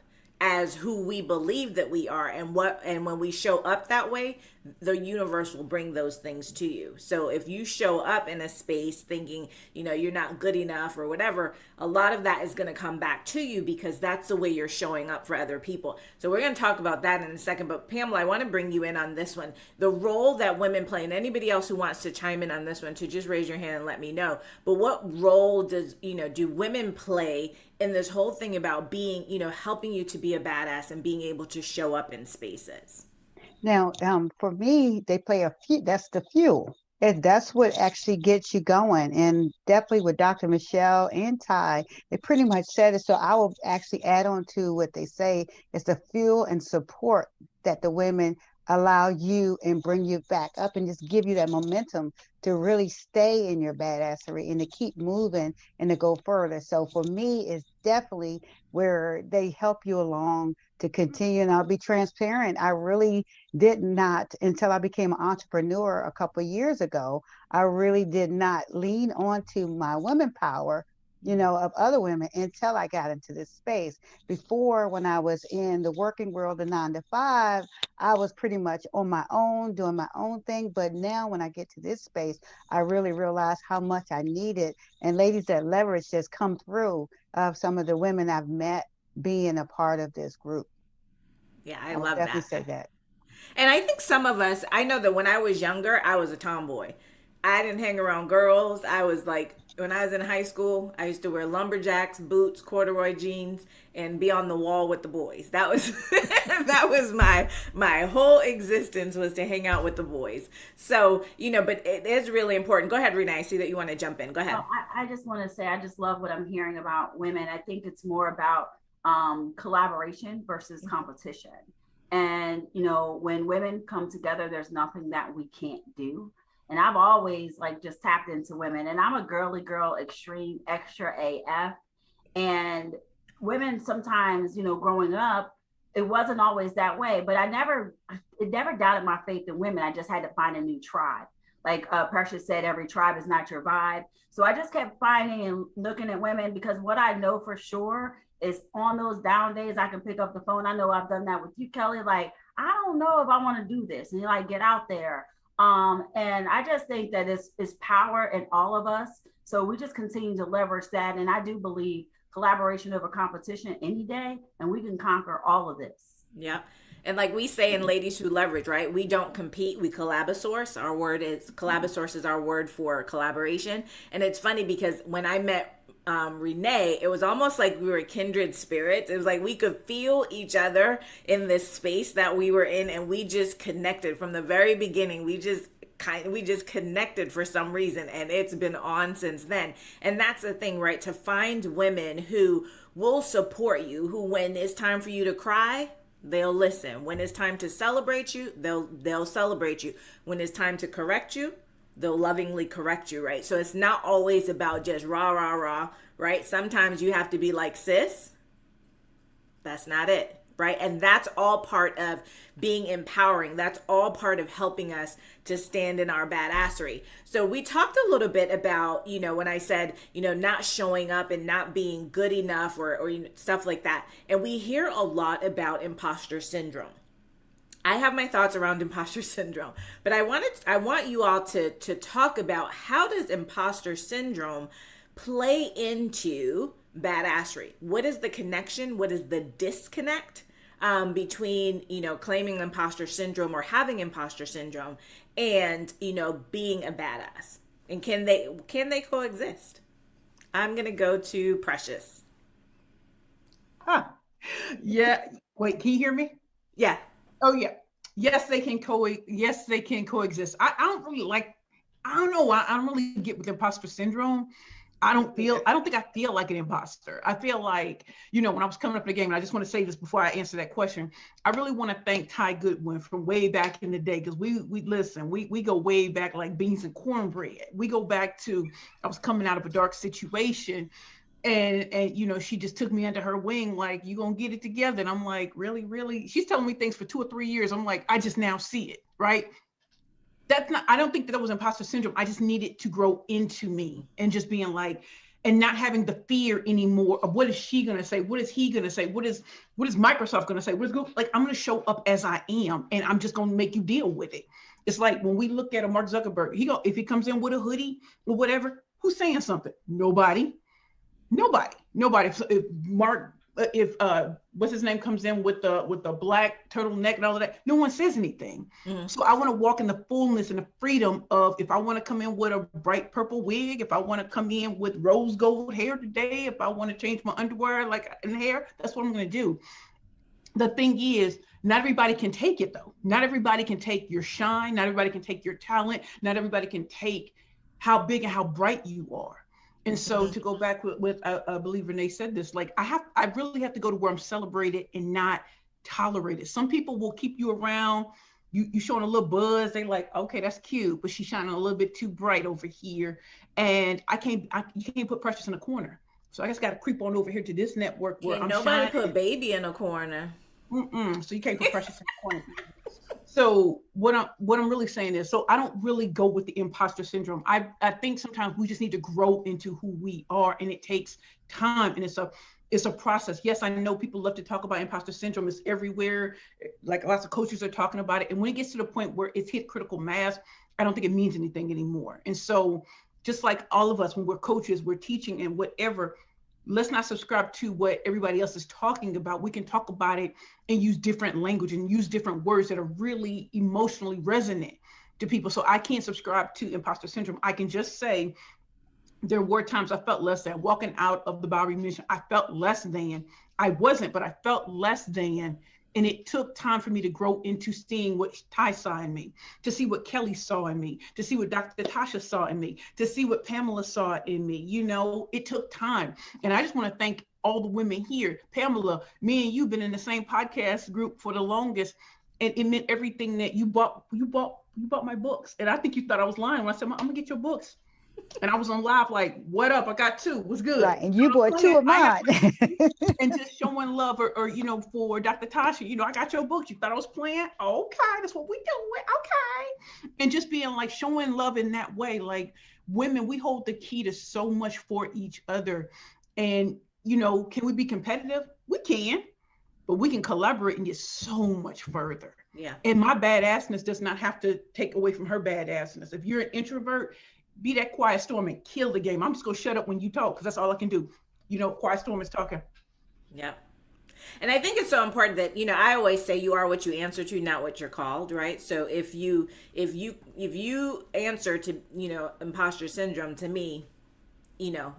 as who we believe that we are, and when we show up that way, the universe will bring those things to you. So if you show up in a space thinking, you're not good enough or whatever, a lot of that is going to come back to you, because that's the way you're showing up for other people. So we're going to talk about that in a second. But Pamela, I want to bring you in on this one. The role that women play, and anybody else who wants to chime in on this one too, just raise your hand and let me know. But what role do women play in this whole thing about being, helping you to be a badass and being able to show up in spaces? Now, for me, they play that's the fuel. That's what actually gets you going. And definitely with Dr. Michelle and Ty, they pretty much said it. So I will actually add on to what they say is the fuel and support that the women allow you and bring you back up and just give you that momentum to really stay in your badassery and to keep moving and to go further. So for me, it's definitely where they help you along to continue. And I'll be transparent. I really did not, until I became an entrepreneur a couple of years ago, I really did not lean onto my women power, of other women until I got into this space. Before, when I was in the working world, the 9 to 5, I was pretty much on my own, doing my own thing. But now when I get to this space, I really realize how much I need it. And ladies that leverage just come through of some of the women I've met being a part of this group. Yeah, I love that. Definitely say that. And I think some of us, I know that when I was younger, I was a tomboy. I didn't hang around girls. I was like, when I was in high school, I used to wear lumberjacks, boots, corduroy jeans, and be on the wall with the boys. That was that was my whole existence, was to hang out with the boys. So, but it is really important. Go ahead, Renee. I see that you want to jump in. Go ahead. Well, I just want to say, I just love what I'm hearing about women. I think it's more about collaboration versus competition. And, when women come together, there's nothing that we can't do. And I've always just tapped into women, and I'm a girly girl, extreme, extra AF. And women sometimes, growing up, it wasn't always that way, but it never doubted my faith in women. I just had to find a new tribe. Like Precious said, every tribe is not your vibe. So I just kept finding and looking at women, because what I know for sure is on those down days, I can pick up the phone. I know I've done that with you, Kelly. Like, I don't know if I want to do this. And you're like, get out there. And I just think that it's power in all of us. So we just continue to leverage that. And I do believe collaboration over competition any day, and we can conquer all of this. Yeah. And like we say in Ladies Who Leverage, right? We don't compete, we collabosource. Collabosource is our word for collaboration. And it's funny because when I met Renee, it was almost like we were kindred spirits. It was like we could feel each other in this space that we were in, and we just connected from the very beginning. We just connected for some reason, and it's been on since then. And that's the thing, right? To find women who will support you, who, when it's time for you to cry, they'll listen. When it's time to celebrate you, they'll celebrate you. When it's time to correct you, they'll lovingly correct you, right? So it's not always about just rah, rah, rah, right? Sometimes you have to be like, sis, that's not it, right? And that's all part of being empowering. That's all part of helping us to stand in our badassery. So we talked a little bit about, when I said, not showing up and not being good enough or stuff like that. And we hear a lot about imposter syndrome. I have my thoughts around imposter syndrome, but I want you all to talk about, how does imposter syndrome play into badassery? What is the connection? What is the disconnect between, claiming imposter syndrome or having imposter syndrome and, being a badass? And can they coexist? I'm going to go to Precious. Yeah. Wait, can you hear me? Yeah. Oh yeah. Yes, they can coexist. I don't know why I don't really get with imposter syndrome. I don't think I feel like an imposter. I feel like, when I was coming up in the game, and I just want to say this before I answer that question, I really want to thank Ty Goodwin from way back in the day, because we go way back like beans and cornbread. We go back to, I was coming out of a dark situation, and she just took me under her wing, like, you gonna get it together. And I'm like, really? She's telling me things for 2 or 3 years. I'm like, I just now see it, right? I don't think that was imposter syndrome. I just needed to grow into me, and just being like, and not having the fear anymore of what is she gonna say? What is he gonna say? What is Microsoft gonna say? What is Google? Like, I'm gonna show up as I am, and I'm just gonna make you deal with it. It's like when we look at a Mark Zuckerberg, if he comes in with a hoodie or whatever, who's saying something? Nobody. If what's his name comes in with the black turtleneck and all of that, no one says anything. Mm-hmm. So I want to walk in the fullness and the freedom of, if I want to come in with a bright purple wig, if I want to come in with rose gold hair today, if I want to change my underwear and hair, that's what I'm going to do. The thing is, not everybody can take it though. Not everybody can take your shine. Not everybody can take your talent. Not everybody can take how big and how bright you are. And so to go back with I believe Renee said this, like, I really have to go to where I'm celebrated and not tolerated. Some people will keep you around, you showing a little buzz, they like, okay, that's cute, but she's shining a little bit too bright over here. And you can't put Precious in a corner. So I just got to creep on over here to this network where nobody put baby in a corner. So you can't put Precious in a corner. So what I'm really saying is, so I don't really go with the imposter syndrome. I think sometimes we just need to grow into who we are, and it takes time, and it's a process. Yes, I know people love to talk about imposter syndrome. It's everywhere. Like, lots of coaches are talking about it. And when it gets to the point where it's hit critical mass, I don't think it means anything anymore. And so just like all of us, when we're coaches, we're teaching and whatever, let's not subscribe to what everybody else is talking about. We can talk about it and use different language and use different words that are really emotionally resonant to people. So I can't subscribe to imposter syndrome. I can just say there were times I felt less than. Walking out of the Bowery mission, I felt less than. I wasn't, but I felt less than. And it took time for me to grow into seeing what Ty saw in me, to see what Kelly saw in me, to see what Dr. Tasha saw in me, to see what Pamela saw in me. You know, it took time. And I just want to thank all the women here. Pamela, me and you been in the same podcast group for the longest. And it meant everything that you bought my books. And I think you thought I was lying when I said, I'm gonna get your books. And I was on live like, what up? I got two. What's good? Right. And you bought two of mine. And just showing love, or you know, for Dr. Tasha, you know, I got your books. You thought I was playing? Okay, that's what we doing. Okay. And just being like showing love in that way. Like, women, we hold the key to so much for each other. And, you know, can we be competitive? We can, but we can collaborate and get so much further. Yeah. And my badassness does not have to take away from her badassness. If you're an introvert, be that quiet storm and kill the game. I'm just gonna shut up when you talk, because that's all I can do. You know, quiet storm is talking. Yeah. And I think it's so important that, you know, I always say you are what you answer to, not what you're called, right? So if you answer to, you know, imposter syndrome, to me, you know,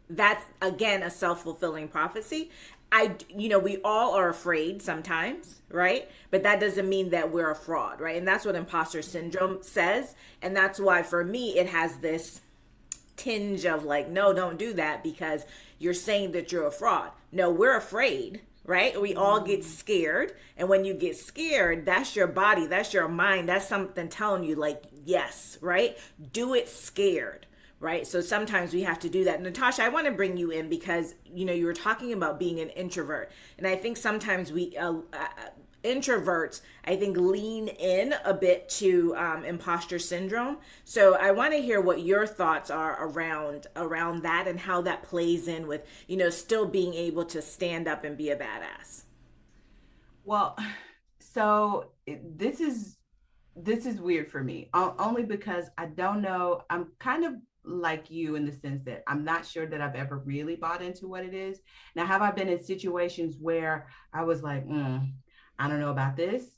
that's again a self-fulfilling prophecy. You know, we all are afraid sometimes, right? But that doesn't mean that we're a fraud, right? And that's what imposter syndrome says. And that's why for me, it has this tinge of like, no, don't do that, because you're saying that you're a fraud. No, we're afraid, right? We all get scared. And when you get scared, that's your body, that's your mind, that's something telling you like, yes, right? Do it scared. Right. So sometimes we have to do that. Natasha, I want to bring you in because, you know, you were talking about being an introvert. And I think sometimes we introverts, I think, lean in a bit to imposter syndrome. So I want to hear what your thoughts are around that and how that plays in with, you know, still being able to stand up and be a badass. Well, so this is weird for me, only because I don't know. I'm kind of like you in the sense that I'm not sure that I've ever really bought into what it is. Now, have I been in situations where I was like, I don't know about this,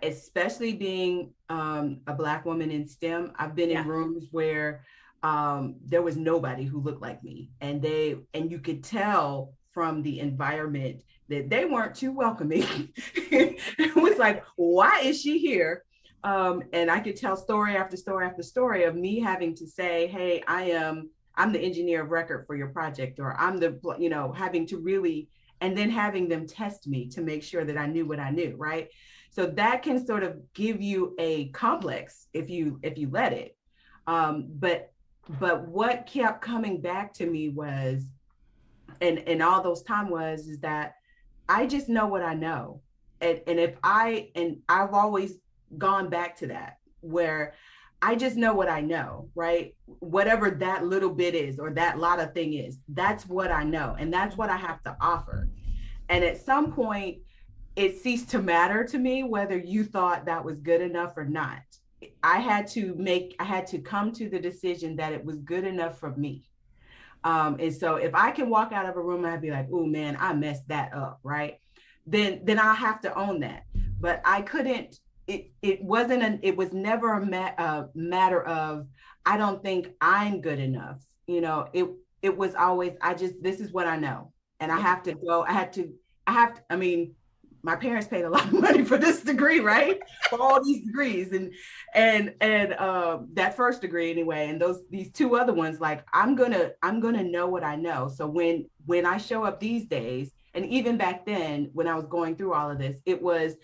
especially being a Black woman in STEM. I've been in rooms where there was nobody who looked like me, and you could tell from the environment that they weren't too welcoming. It was like, why is she here? And I could tell story after story after story of me having to say, hey, I'm the engineer of record for your project, or I'm the, you know, having to really, and then having them test me to make sure that I knew what I knew, right? So that can sort of give you a complex if you let it. But what kept coming back to me was, and all those time is that I just know what I know. And I've always gone back to that, where I just know what I know, right? Whatever that little bit is, or that lot of thing is, that's what I know. And that's what I have to offer. And at some point, it ceased to matter to me whether you thought that was good enough or not. I had to come to the decision that it was good enough for me. And so if I can walk out of a room and I'd be like, oh man, I messed that up, right? Then I'll have to own that. But I couldn't, it was never a matter of, I don't think I'm good enough. You know, it was always, this is what I know. And I have to go, I mean, my parents paid a lot of money for this degree, right? For all these degrees and that first degree anyway. And these two other ones, like, I'm gonna know what I know. So when I show up these days, and even back then when I was going through all of this, it was,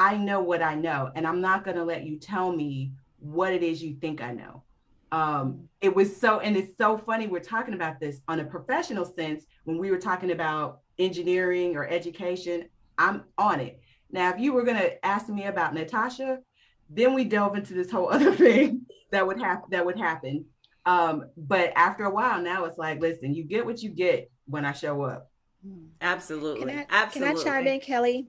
I know what I know, and I'm not gonna let you tell me what it is you think I know. It was so, and it's so funny, we're talking about this on a professional sense. When we were talking about engineering or education, I'm on it. Now, if you were gonna ask me about Natasha, then we delve into this whole other thing that would happen. But after a while, now it's like, listen, you get what you get when I show up. Absolutely. Can I chime in, Kelly?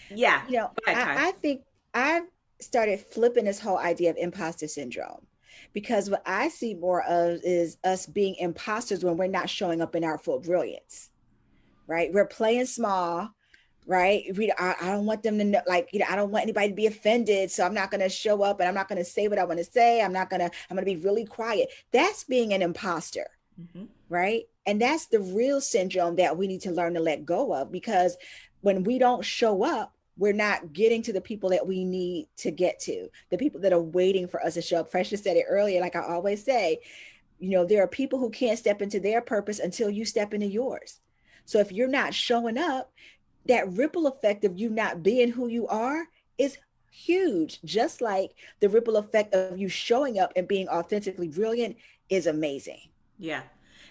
Yeah. You know, I think I've started flipping this whole idea of imposter syndrome, because what I see more of is us being imposters when we're not showing up in our full brilliance, right? We're playing small. right? I don't want them to know, like, I don't want anybody to be offended. So I'm not going to show up and I'm not going to say what I want to say. I'm going to be really quiet. That's being an imposter, right? And that's the real syndrome that we need to learn to let go of, because when we don't show up, we're not getting to the people that we need to get to, the people that are waiting for us to show up. Precious said it earlier, like I always say, there are people who can't step into their purpose until you step into yours. So if you're not showing up, that ripple effect of you not being who you are is huge. Just like the ripple effect of you showing up and being authentically brilliant is amazing. Yeah.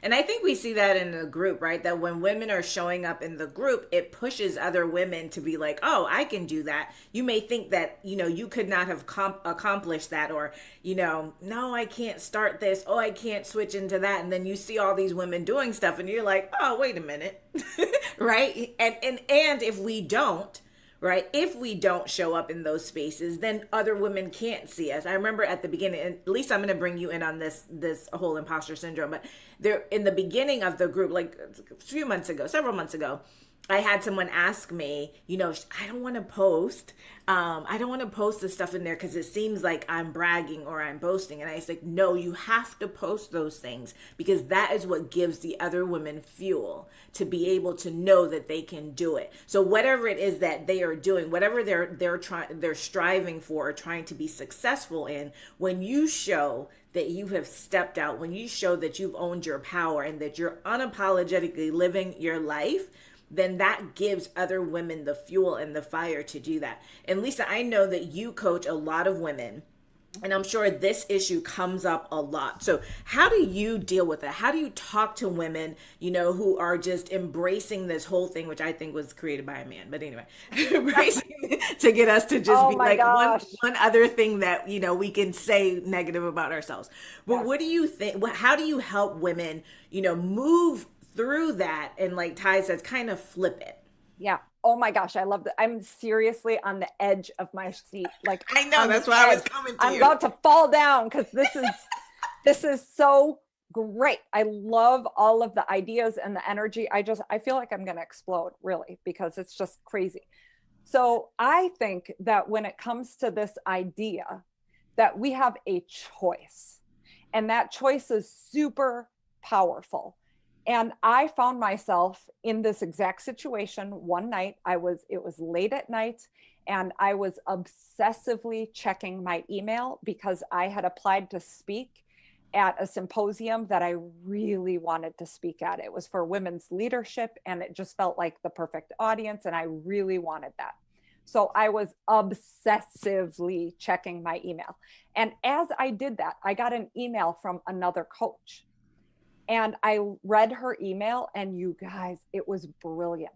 And I think we see that in the group, right? That when women are showing up in the group, it pushes other women to be like, oh, I can do that. You may think that, you could not have accomplished that, or, no, I can't start this. Oh, I can't switch into that. And then you see all these women doing stuff and you're like, oh, wait a minute. Right. And if we don't, right? If we don't show up in those spaces, then other women can't see us. I remember at the beginning, and at least I'm going to bring you in on this whole imposter syndrome, but there in the beginning of the group, like several months ago, I had someone ask me, I don't want to post. I don't want to post the stuff in there because it seems like I'm bragging or I'm boasting. And I was like, no, you have to post those things, because that is what gives the other women fuel to be able to know that they can do it. So whatever it is that they are doing, whatever they're striving for or trying to be successful in, when you show that you have stepped out, when you show that you've owned your power and that you're unapologetically living your life, then that gives other women the fuel and the fire to do that. And Lisa, I know that you coach a lot of women, and I'm sure this issue comes up a lot. So how do you deal with it? How do you talk to women, who are just embracing this whole thing, which I think was created by a man, but anyway, embracing to get us to just be like one other thing that, we can say negative about ourselves. But what do you think? How do you help women, move through that, and like Ty says, kind of flip it? Yeah. Oh my gosh, I love that. I'm seriously on the edge of my seat. Like, I know, that's why I was coming to I'm you. about to fall down, because this is so great. I love all of the ideas and the energy. I feel like I'm going to explode, really, because it's just crazy. So I think that when it comes to this idea that we have a choice, and that choice is super powerful. And I found myself in this exact situation one night. It was late at night, and I was obsessively checking my email because I had applied to speak at a symposium that I really wanted to speak at. It was for women's leadership, and it just felt like the perfect audience, and I really wanted that. So I was obsessively checking my email. And as I did that, I got an email from another coach. And I read her email, and you guys, it was brilliant.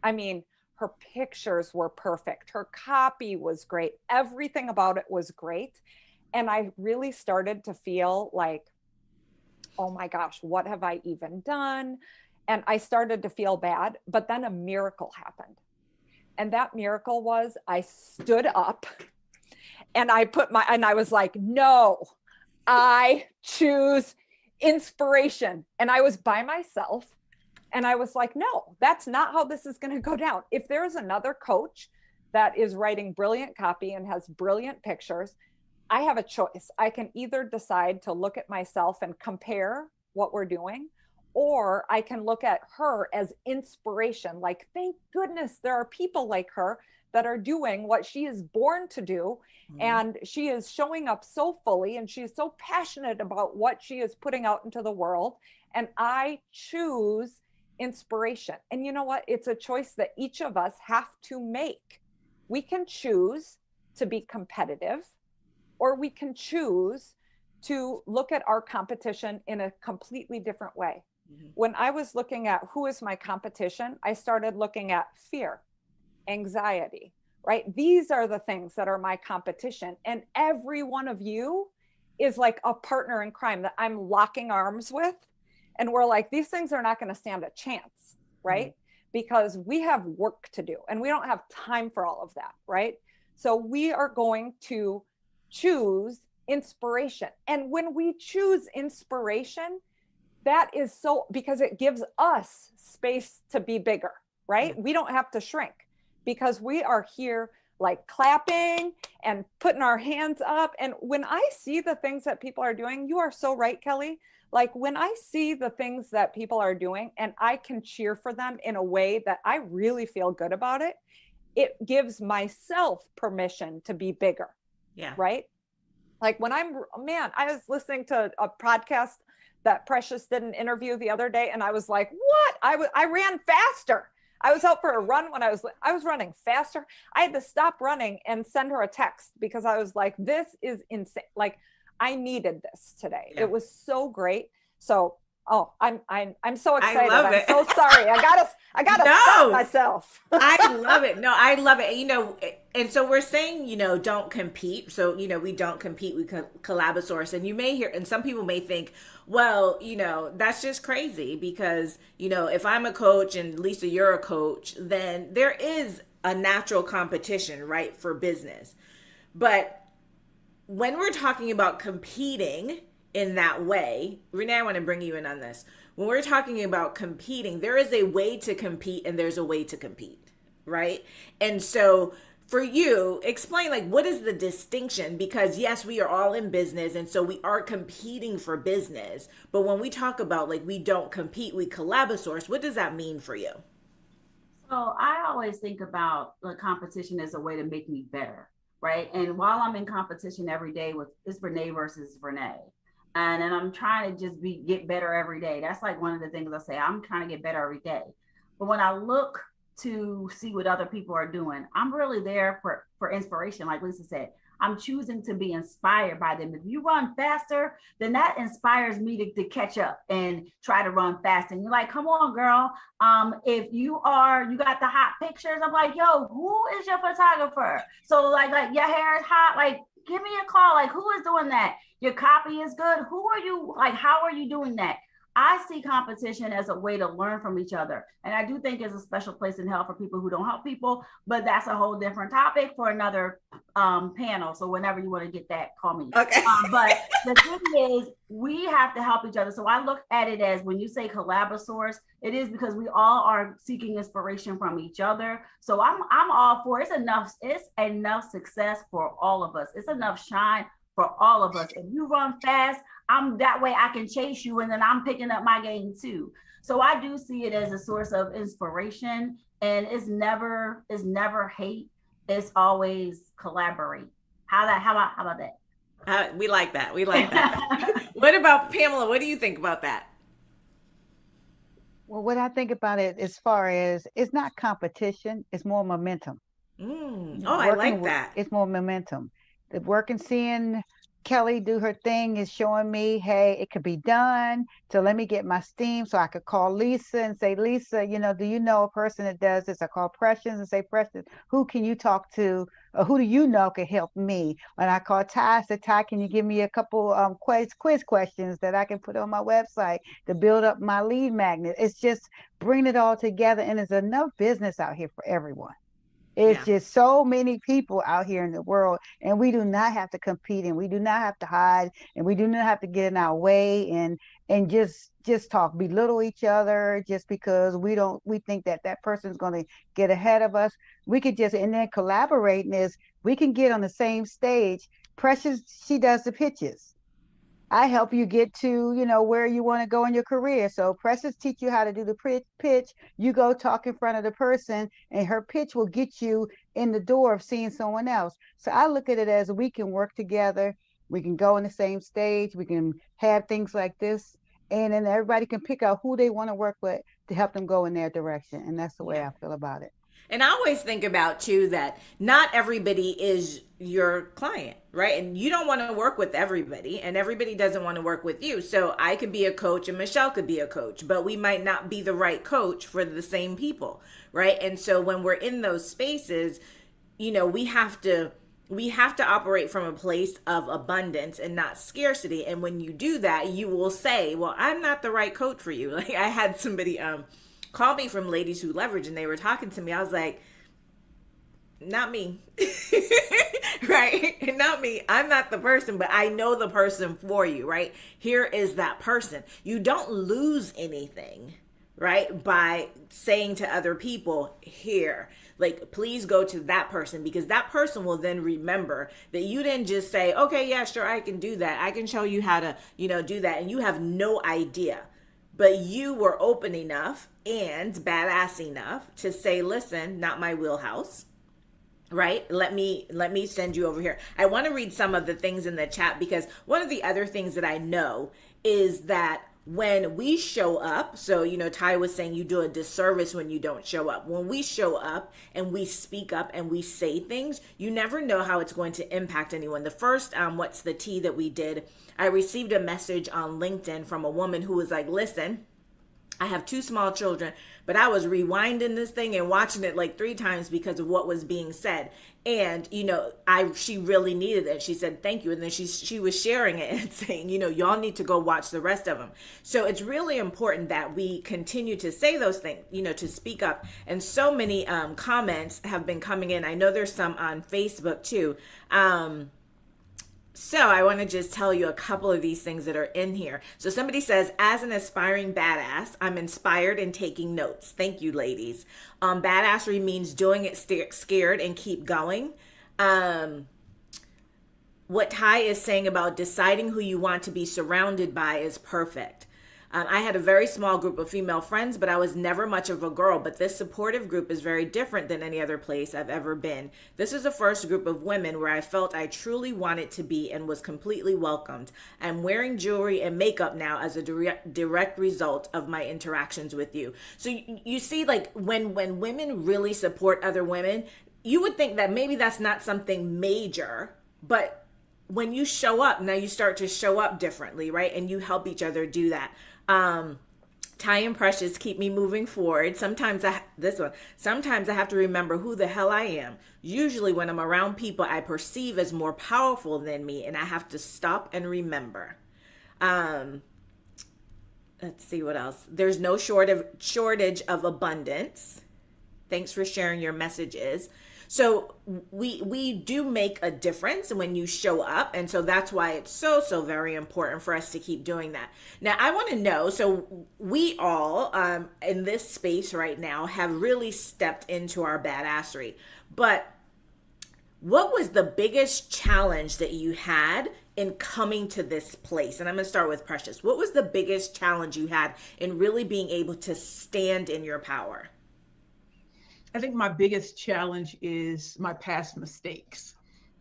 I mean, her pictures were perfect. Her copy was great. Everything about it was great. And I really started to feel like, oh my gosh, what have I even done? And I started to feel bad, but then a miracle happened. And that miracle was I stood up and I was like, no, I choose inspiration. And I was by myself, and I was like, no, that's not how this is going to go down. If there's another coach that is writing brilliant copy and has brilliant pictures, I have a choice. I can either decide to look at myself and compare what we're doing, or I can look at her as inspiration. Like, thank goodness there are people like her that are doing what she is born to do. And she is showing up so fully, and she is so passionate about what she is putting out into the world. And I choose inspiration. And you know what? It's a choice that each of us have to make. We can choose to be competitive, or we can choose to look at our competition in a completely different way. When I was looking at who is my competition, I started looking at fear, anxiety, right? These are the things that are my competition. And every one of you is like a partner in crime that I'm locking arms with. And we're like, these things are not going to stand a chance, right? Because we have work to do, and we don't have time for all of that, right? So we are going to choose inspiration. And when we choose inspiration, that is so, because it gives us space to be bigger, right? We don't have to shrink. because we are here like clapping and putting our hands up. And when I see the things that people are doing, you are so right, Kelly. Like when I see the things that people are doing and I can cheer for them in a way that I really feel good about it, it gives myself permission to be bigger. Yeah. Right. Like when I was listening to a podcast that Precious did an interview the other day, and I was like, what? I ran faster. I was out for a run when I was running faster. I had to stop running and send her a text because I was like, this is insane. Like I needed this today. Yeah. It was so great. So, I'm so excited. I love I'm it. so sorry. I gotta stop myself. I love it. No, I love it. You know, and so we're saying, you know, don't compete. So, you know, we don't compete, we collabosource. And you may hear, and some people may think, well, you know, that's just crazy because, you know, if I'm a coach and Lisa, you're a coach, then there is a natural competition, right, for business. But when we're talking about competing in that way, Renee, I want to bring you in on this. When we're talking about competing, there is a way to compete and there's a way to compete, right? And so for you, explain like what is the distinction? Because yes, we are all in business and so we are competing for business. But when we talk about like we don't compete, we collabosource, what does that mean for you? So I always think about the competition as a way to make me better, right? And while I'm in competition every day with it's Renee versus Renee. And I'm trying to just get better every day. That's like one of the things I say, I'm trying to get better every day. But when I look to see what other people are doing, I'm really there for inspiration. Like Lisa said, I'm choosing to be inspired by them. If you run faster, then that inspires me to catch up and try to run fast. And you're like, come on, girl. If you got the hot pictures, I'm like, yo, who is your photographer? So like your hair is hot, like give me a call. Like who is doing that? Your copy is good. Who are you? Like, how are you doing that? I see competition as a way to learn from each other. And I do think there's a special place in hell for people who don't help people, but that's a whole different topic for another panel. So whenever you want to get that, call me. Okay. But the thing is, we have to help each other. So I look at it as when you say collabosource, it is because we all are seeking inspiration from each other. So I'm all for it's enough success for all of us. It's enough shine for all of us. If you run fast, I'm that way I can chase you and then I'm picking up my game too. So I do see it as a source of inspiration, and it's never hate. It's always collaborate. How about that? We like that. We like that. What about Pamela? What do you think about that? Well, what I think about it as far as it's not competition, it's more momentum. I like that. It's more momentum. The work and seeing Kelly do her thing is showing me, hey, it could be done. So let me get my steam so I could call Lisa and say, Lisa, you know, do you know a person that does this? I call Precious and say, Precious, who can you talk to? Or who do you know can help me? When I call Ty, I said, Ty, can you give me a couple quiz questions that I can put on my website to build up my lead magnet? It's just bring it all together. And there's enough business out here for everyone. It's just so many people out here in the world, and we do not have to compete, and we do not have to hide, and we do not have to get in our way and just talk, belittle each other just because we think that person's going to get ahead of us. We could just, and then collaborating is we can get on the same stage. Precious, she does the pitches. I help you get to, you know, where you want to go in your career. So Precious teach you how to do the pitch. You go talk in front of the person and her pitch will get you in the door of seeing someone else. So I look at it as we can work together. We can go on the same stage. We can have things like this. And then everybody can pick out who they want to work with to help them go in their direction. And that's the way I feel about it. And I always think about too that not everybody is your client, right? And you don't want to work with everybody, and everybody doesn't want to work with you. So I could be a coach and Michelle could be a coach, but we might not be the right coach for the same people, right? And so when we're in those spaces, you know, we have to operate from a place of abundance and not scarcity. And when you do that, you will say, well, I'm not the right coach for you. Like I had somebody called me from Ladies Who Leverage, and they were talking to me. I was like, not me. Right? Not me. I'm not the person, but I know the person for you, right? Here is that person. You don't lose anything, right? By saying to other people, here, like, please go to that person, because that person will then remember that you didn't just say, okay, yeah, sure, I can do that. I can show you how to, do that. And you have no idea. But you were open enough and badass enough to say, listen, not my wheelhouse. Right? Let me send you over here. I want to read some of the things in the chat, because one of the other things that I know is that when we show up, so Ty was saying you do a disservice when you don't show up. When we show up and we speak up and we say things, you never know how it's going to impact anyone. The first what's the tea that we did, I received a message on LinkedIn from a woman who was like, listen, I have 2 small children, but I was rewinding this thing and watching it like 3 times because of what was being said. And, she really needed it. She said, thank you. And then she was sharing it and saying, y'all need to go watch the rest of them. So it's really important that we continue to say those things, to speak up. And so many comments have been coming in. I know there's some on Facebook too. So I want to just tell you a couple of these things that are in here. So somebody says, as an aspiring badass, I'm inspired and taking notes. Thank you, ladies. Badassery means doing it scared and keep going. What Ty is saying about deciding who you want to be surrounded by is perfect. I had a very small group of female friends, but I was never much of a girl. But this supportive group is very different than any other place I've ever been. This is the first group of women where I felt I truly wanted to be and was completely welcomed. I'm wearing jewelry and makeup now as a direct result of my interactions with you. So you see, like, when women really support other women, you would think that maybe that's not something major, but when you show up, now you start to show up differently, right? And you help each other do that. Ty and Precious keep me moving forward. Sometimes I have to remember who the hell I am. Usually when I'm around people I perceive as more powerful than me, and I have to stop and remember. Let's see what else. There's no shortage of abundance. Thanks for sharing your messages. So we do make a difference when you show up. And so that's why it's so very important for us to keep doing that. Now, I want to know, so we all in this space right now have really stepped into our badassery. But what was the biggest challenge that you had in coming to this place? And I'm going to start with Precious. What was the biggest challenge you had in really being able to stand in your power? I think my biggest challenge is my past mistakes,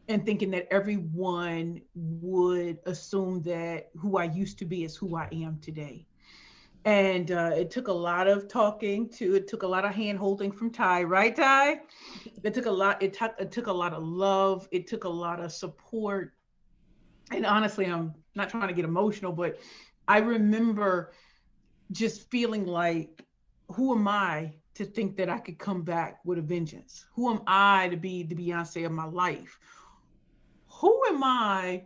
and thinking that everyone would assume that who I used to be is who I am today. And it took a lot of talking to, it took a lot of hand holding from Ty, right, Ty? It took a lot, it took a lot of love. It took a lot of support. And honestly, I'm not trying to get emotional, but I remember just feeling like, who am I to think that I could come back with a vengeance? Who am I to be the Beyonce of my life? Who am I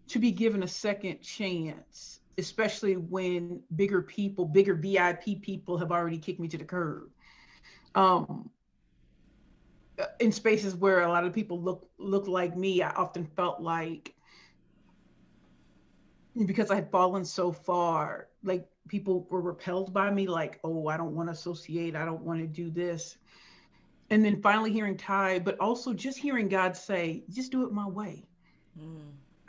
to be given a second chance, especially when bigger people, bigger VIP people have already kicked me to the curb? In spaces where a lot of people look like me, I often felt like, because I had fallen so far, like people were repelled by me, like, oh, I don't want to associate, I don't want to do this. And then finally hearing Ty, but also just hearing God say, just do it my way.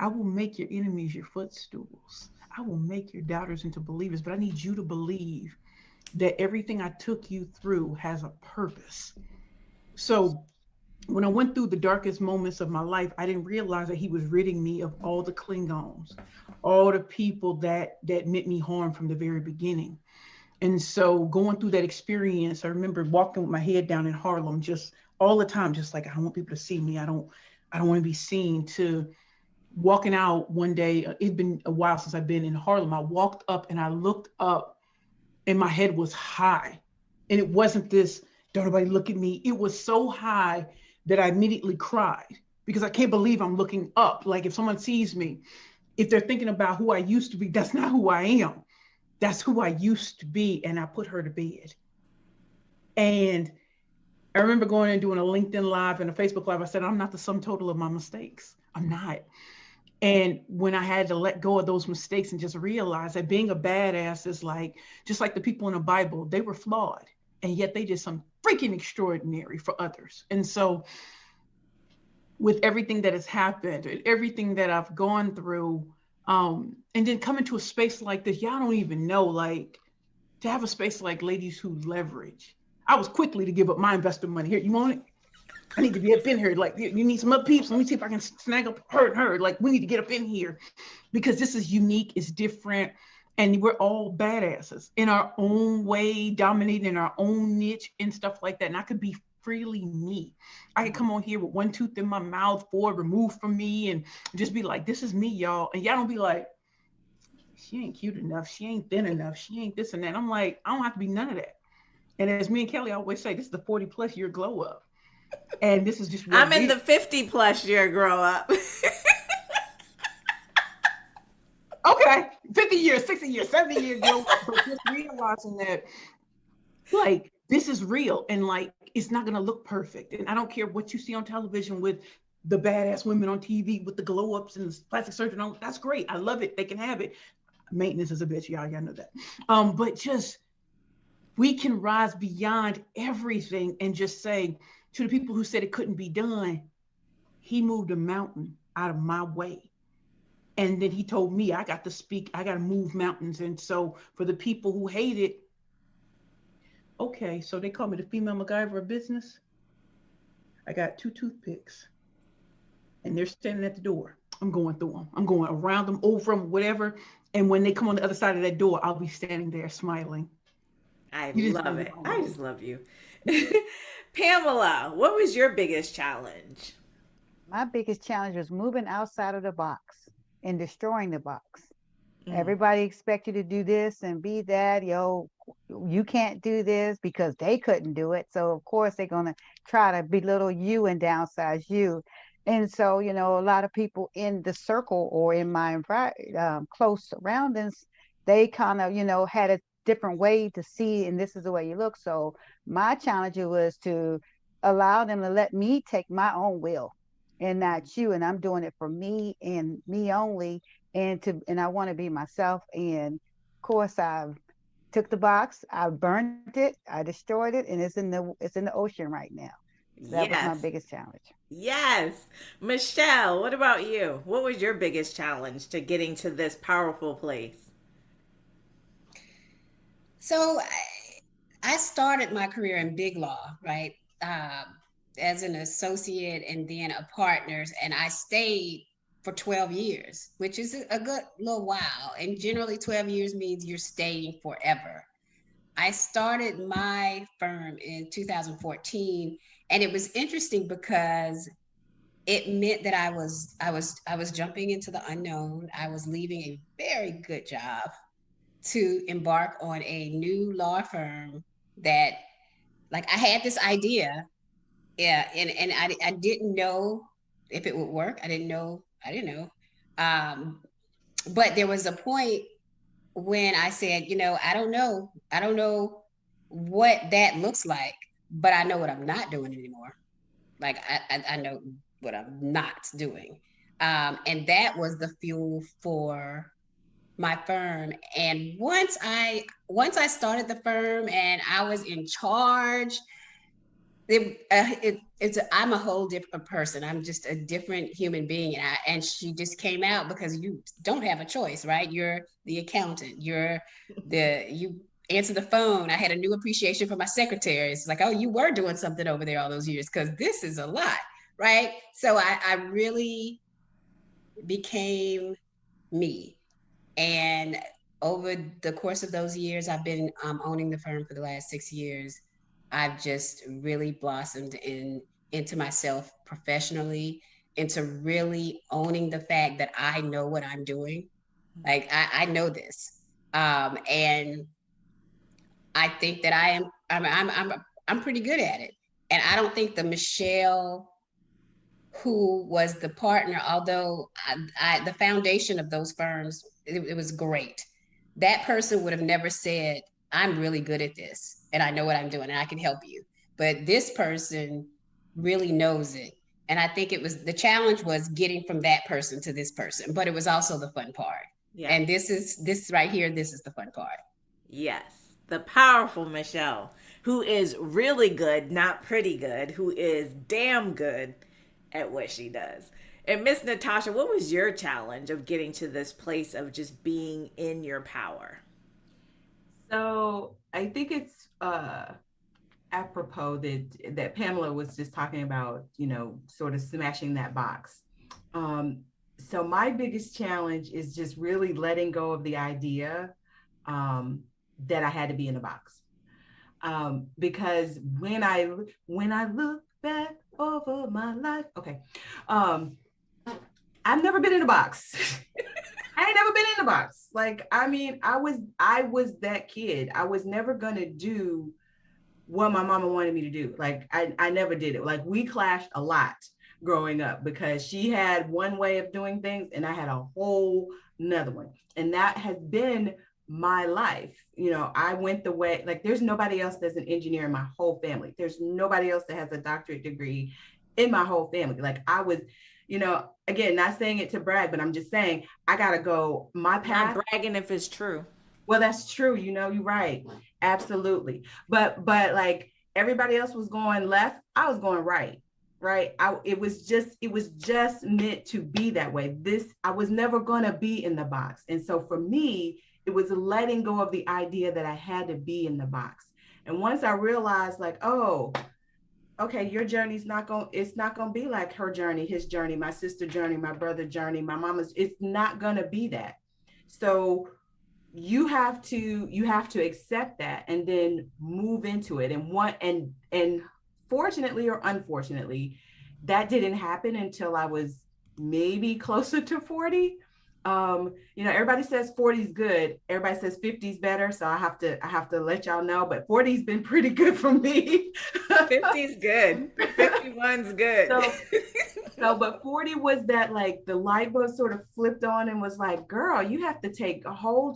I will make your enemies your footstools. I will make your doubters into believers, but I need you to believe that everything I took you through has a purpose. So when I went through the darkest moments of my life, I didn't realize that he was ridding me of all the Klingons, all the people that meant me harm from the very beginning. And so going through that experience, I remember walking with my head down in Harlem, just all the time, just like, I don't want people to see me. I don't want to be seen, to walking out one day. It'd been a while since I've been in Harlem. I walked up and I looked up and my head was high. And it wasn't this, don't nobody look at me. It was so high that I immediately cried, because I can't believe I'm looking up. Like, if someone sees me, if they're thinking about who I used to be, that's not who I am. That's who I used to be. And I put her to bed. And I remember going and doing a LinkedIn Live and a Facebook Live. I said, I'm not the sum total of my mistakes. I'm not. And when I had to let go of those mistakes and just realize that being a badass is like, just like the people in the Bible, they were flawed, and yet they did some freaking extraordinary for others. And so with everything that has happened and everything that I've gone through, and then coming to a space like this, y'all don't even know, like, to have a space like Ladies Who Leverage. I was quickly to give up my investment money. Here, you want it? I need to be up in here. Like, you need some other peeps. Let me see if I can snag up her and her. Like, we need to get up in here because this is unique, it's different, and we're all badasses in our own way, dominating our own niche and stuff like that. And I could be freely me. I could come on here with one tooth in my mouth, four removed from me, and just be like, this is me, y'all. And y'all don't be like, she ain't cute enough. She ain't thin enough. She ain't this and that. I'm like, I don't have to be none of that. And as me and Kelly always say, this is the 40+ year glow up. And this is just what I'm in the 50+ year grow up. Okay, 50 years, 60 years, 70 years glow up. But just realizing that, like, this is real, and like, it's not gonna look perfect. And I don't care what you see on television with the badass women on TV with the glow ups and the plastic surgery. That's great. I love it. They can have it. Maintenance is a bitch, y'all know that. But just, we can rise beyond everything and just say to the people who said it couldn't be done, he moved a mountain out of my way. And then he told me I got to speak, I got to move mountains. And so for the people who hate it, okay, so they call me the female MacGyver of business. I got 2 toothpicks and they're standing at the door. I'm going through them. I'm going around them, over them, whatever. And when they come on the other side of that door, I'll be standing there smiling. I love it. I just love you. Pamela, what was your biggest challenge? My biggest challenge was moving outside of the box and destroying the box. Everybody expect you to do this and be that. You can't do this because they couldn't do it. So of course they're gonna try to belittle you and downsize you. And so, a lot of people in the circle or in my close surroundings, they kind of, had a different way to see, and this is the way you look. So my challenge was to allow them to let me take my own will and not you. And I'm doing it for me and me only. And I want to be myself. And of course I took the box, I burned it, I destroyed it, and it's in the ocean right now. So that was my biggest challenge. Yes. Michelle, what about you? What was your biggest challenge to getting to this powerful place? So I started my career in big law, right? As an associate and then a partner, and I stayed for 12 years, which is a good little while. And generally 12 years means you're staying forever. I started my firm in 2014, and it was interesting because it meant that I was jumping into the unknown. I was leaving a very good job to embark on a new law firm that, like, I had this idea, yeah, and I didn't know if it would work. I didn't know. But there was a point when I said, I don't know what that looks like, but I know what I'm not doing anymore. Like, I know what I'm not doing. And that was the fuel for my firm. And once I started the firm and I was in charge, I'm a whole different person. I'm just a different human being. And she just came out because you don't have a choice, right? You're the accountant. You answer the phone. I had a new appreciation for my secretary. It's like, oh, you were doing something over there all those years, because this is a lot, right? So I really became me. And over the course of those years, I've been owning the firm for the last 6 years. I've just really blossomed into myself professionally, into really owning the fact that I know what I'm doing. Like, I know this. And I think that I'm pretty good at it. And I don't think the Michelle who was the partner, although the foundation of those firms, it was great. That person would have never said, I'm really good at this and I know what I'm doing and I can help you. But this person really knows it. And I think the challenge was getting from that person to this person, but it was also the fun part. Yeah. And this right here, this is the fun part. Yes. The powerful Michelle, who is really good, not pretty good, who is damn good at what she does. And Miss Natasha, what was your challenge of getting to this place of just being in your power? So I think it's apropos that Pamela was just talking about, sort of smashing that box. So my biggest challenge is just really letting go of the idea that I had to be in a box. Because when I look back over my life, I've never been in a box. I ain't never been in a box. Like, I mean, I was that kid. I was never gonna do what my mama wanted me to do. Like, I never did it. Like, we clashed a lot growing up because she had one way of doing things and I had a whole nother one. And that has been my life. I went the way, like, there's nobody else that's an engineer in my whole family. There's nobody else that has a doctorate degree in my whole family. Like, I was, again, not saying it to brag, but I'm just saying I gotta go my path. Not bragging if it's true. Well, that's true. You're right. Absolutely. But like everybody else was going left, I was going right. Right. It was just meant to be that way. I was never going to be in the box. And so for me, it was letting go of the idea that I had to be in the box. And once I realized, like, oh, okay, your journey's it's not going to be like her journey, his journey, my sister's journey, my brother's journey, my mama's, it's not going to be that. So you have to accept that and then move into it. And fortunately or unfortunately, that didn't happen until I was maybe closer to 40. Everybody says 40 is good. Everybody says 50 is better. So I have to let y'all know, but 40's been pretty good for me. 50's good. 51's good. But 40 was that, like, the light bulb sort of flipped on and was like, girl, you have to take a whole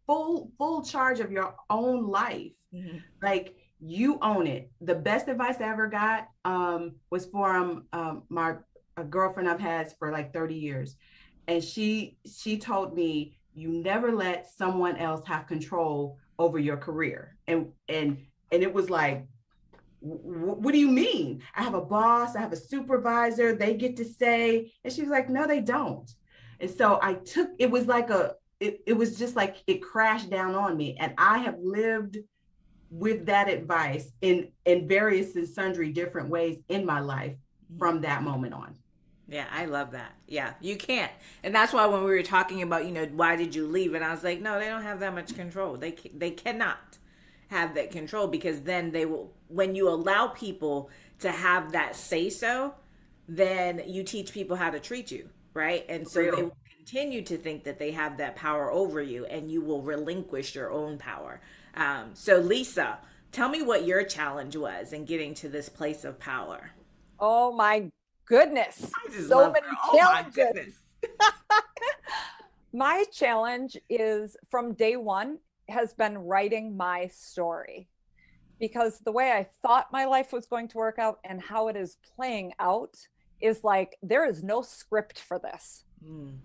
full charge of your own life. Mm-hmm. Like, you own it. The best advice I ever got was from a girlfriend I've had for like 30 years. And she told me, you never let someone else have control over your career. And it was like, what do you mean? I have a boss, I have a supervisor, they get to say, and she was like, no, they don't. And so it was like it was just like it crashed down on me. And I have lived with that advice in various and sundry different ways in my life from that moment on. Yeah, I love that. Yeah, you can't. And that's why when we were talking about, why did you leave? And I was like, no, they don't have that much control. They cannot have that control, because then they will, when you allow people to have that say so, then you teach people how to treat you, right? And so they will continue to think that they have that power over you, and you will relinquish your own power. So Lisa, tell me what your challenge was in getting to this place of power. Oh my goodness. So many challenges. My challenge is, from day one, has been writing my story, because the way I thought my life was going to work out and how it is playing out is like, there is no script for this.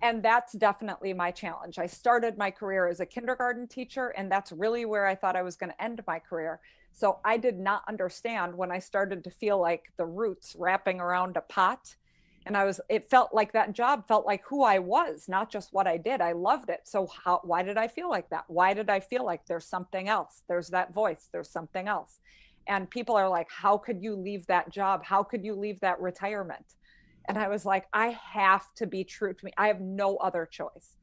And that's definitely my challenge. I started my career as a kindergarten teacher, and that's really where I thought I was going to end my career. So I did not understand when I started to feel like the roots wrapping around a pot. And it felt like that job felt like who I was, not just what I did. I loved it. So why did I feel like that? Why did I feel like there's something else? There's that voice, there's something else. And people are like, how could you leave that job? How could you leave that retirement? And I was like, I have to be true to me. I have no other choice.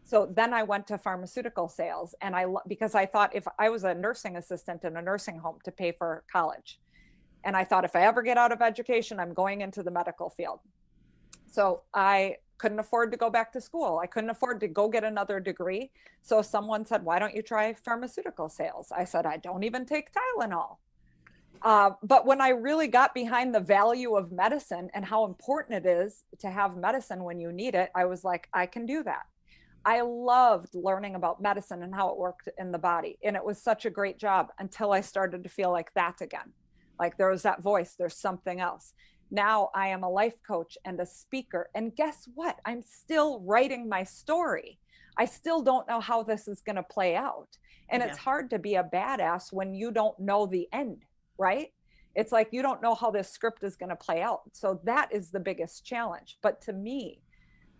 So then I went to pharmaceutical sales, and because I thought, if I was a nursing assistant in a nursing home to pay for college, and I thought, if I ever get out of education, I'm going into the medical field. So I couldn't afford to go back to school. I couldn't afford to go get another degree. So someone said, why don't you try pharmaceutical sales? I said, I don't even take Tylenol. But when I really got behind the value of medicine and how important it is to have medicine when you need it, I was like, I can do that. I loved learning about medicine and how it worked in the body. And it was such a great job until I started to feel like that again. Like there was that voice, there's something else. Now I am a life coach and a speaker. And guess what? I'm still writing my story. I still don't know how this is going to play out. And it's hard to be a badass when you don't know the end, right? It's like you don't know how this script is going to play out. So that is the biggest challenge. But to me,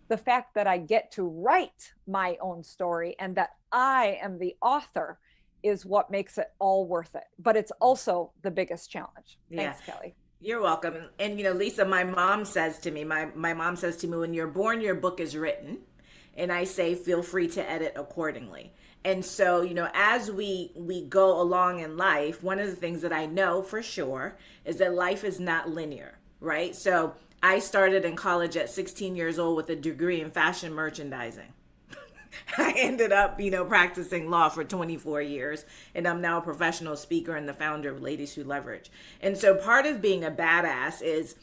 the fact that I get to write my own story and that I am the author is what makes it all worth it. But it's also the biggest challenge. Thanks, Kelly. You're welcome. And you know, Lisa, my mom says to me, my mom says to me, when you're born, your book is written. And I say, feel free to edit accordingly. And so, you know, as we go along in life, one of the things that I know for sure is that life is not linear, right? So I started in college at 16 years old with a degree in fashion merchandising. I ended up, you know, practicing law for 24 years, and I'm now a professional speaker and the founder of Ladies Who Leverage. And so part of being a badass is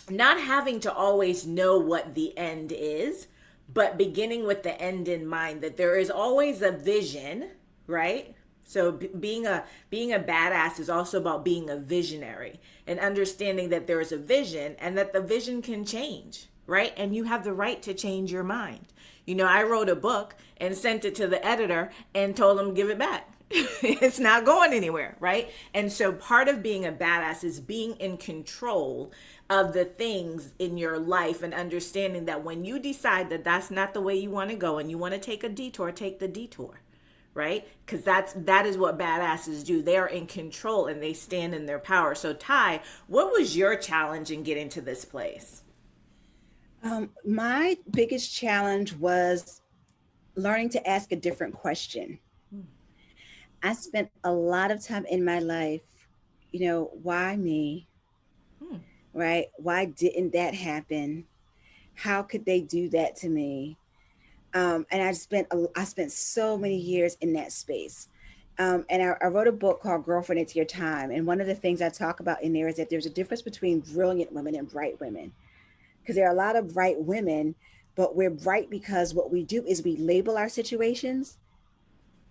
not having to always know what the end is, but beginning with the end in mind, that there is always a vision, right? So being a badass is also about being a visionary and understanding that there is a vision and that the vision can change, right? And you have the right to change your mind. You know, I wrote a book and sent it to the editor and told him, give it back. It's not going anywhere, right? And so part of being a badass is being in control of the things in your life and understanding that when you decide that that's not the way you want to go and you want to take a detour, take the detour, right? Because that is what badasses do. They are in control and they stand in their power. So Ty, what was your challenge in getting to this place? My biggest challenge was learning to ask a different question. I spent a lot of time in my life, you know, why me? Right? Why didn't that happen? How could they do that to me? And I spent so many years in that space. And I wrote a book called Girlfriend, It's Your Time. And one of the things I talk about in there is that there's a difference between brilliant women and bright women. Because there are a lot of bright women, but we're bright because what we do is we label our situations,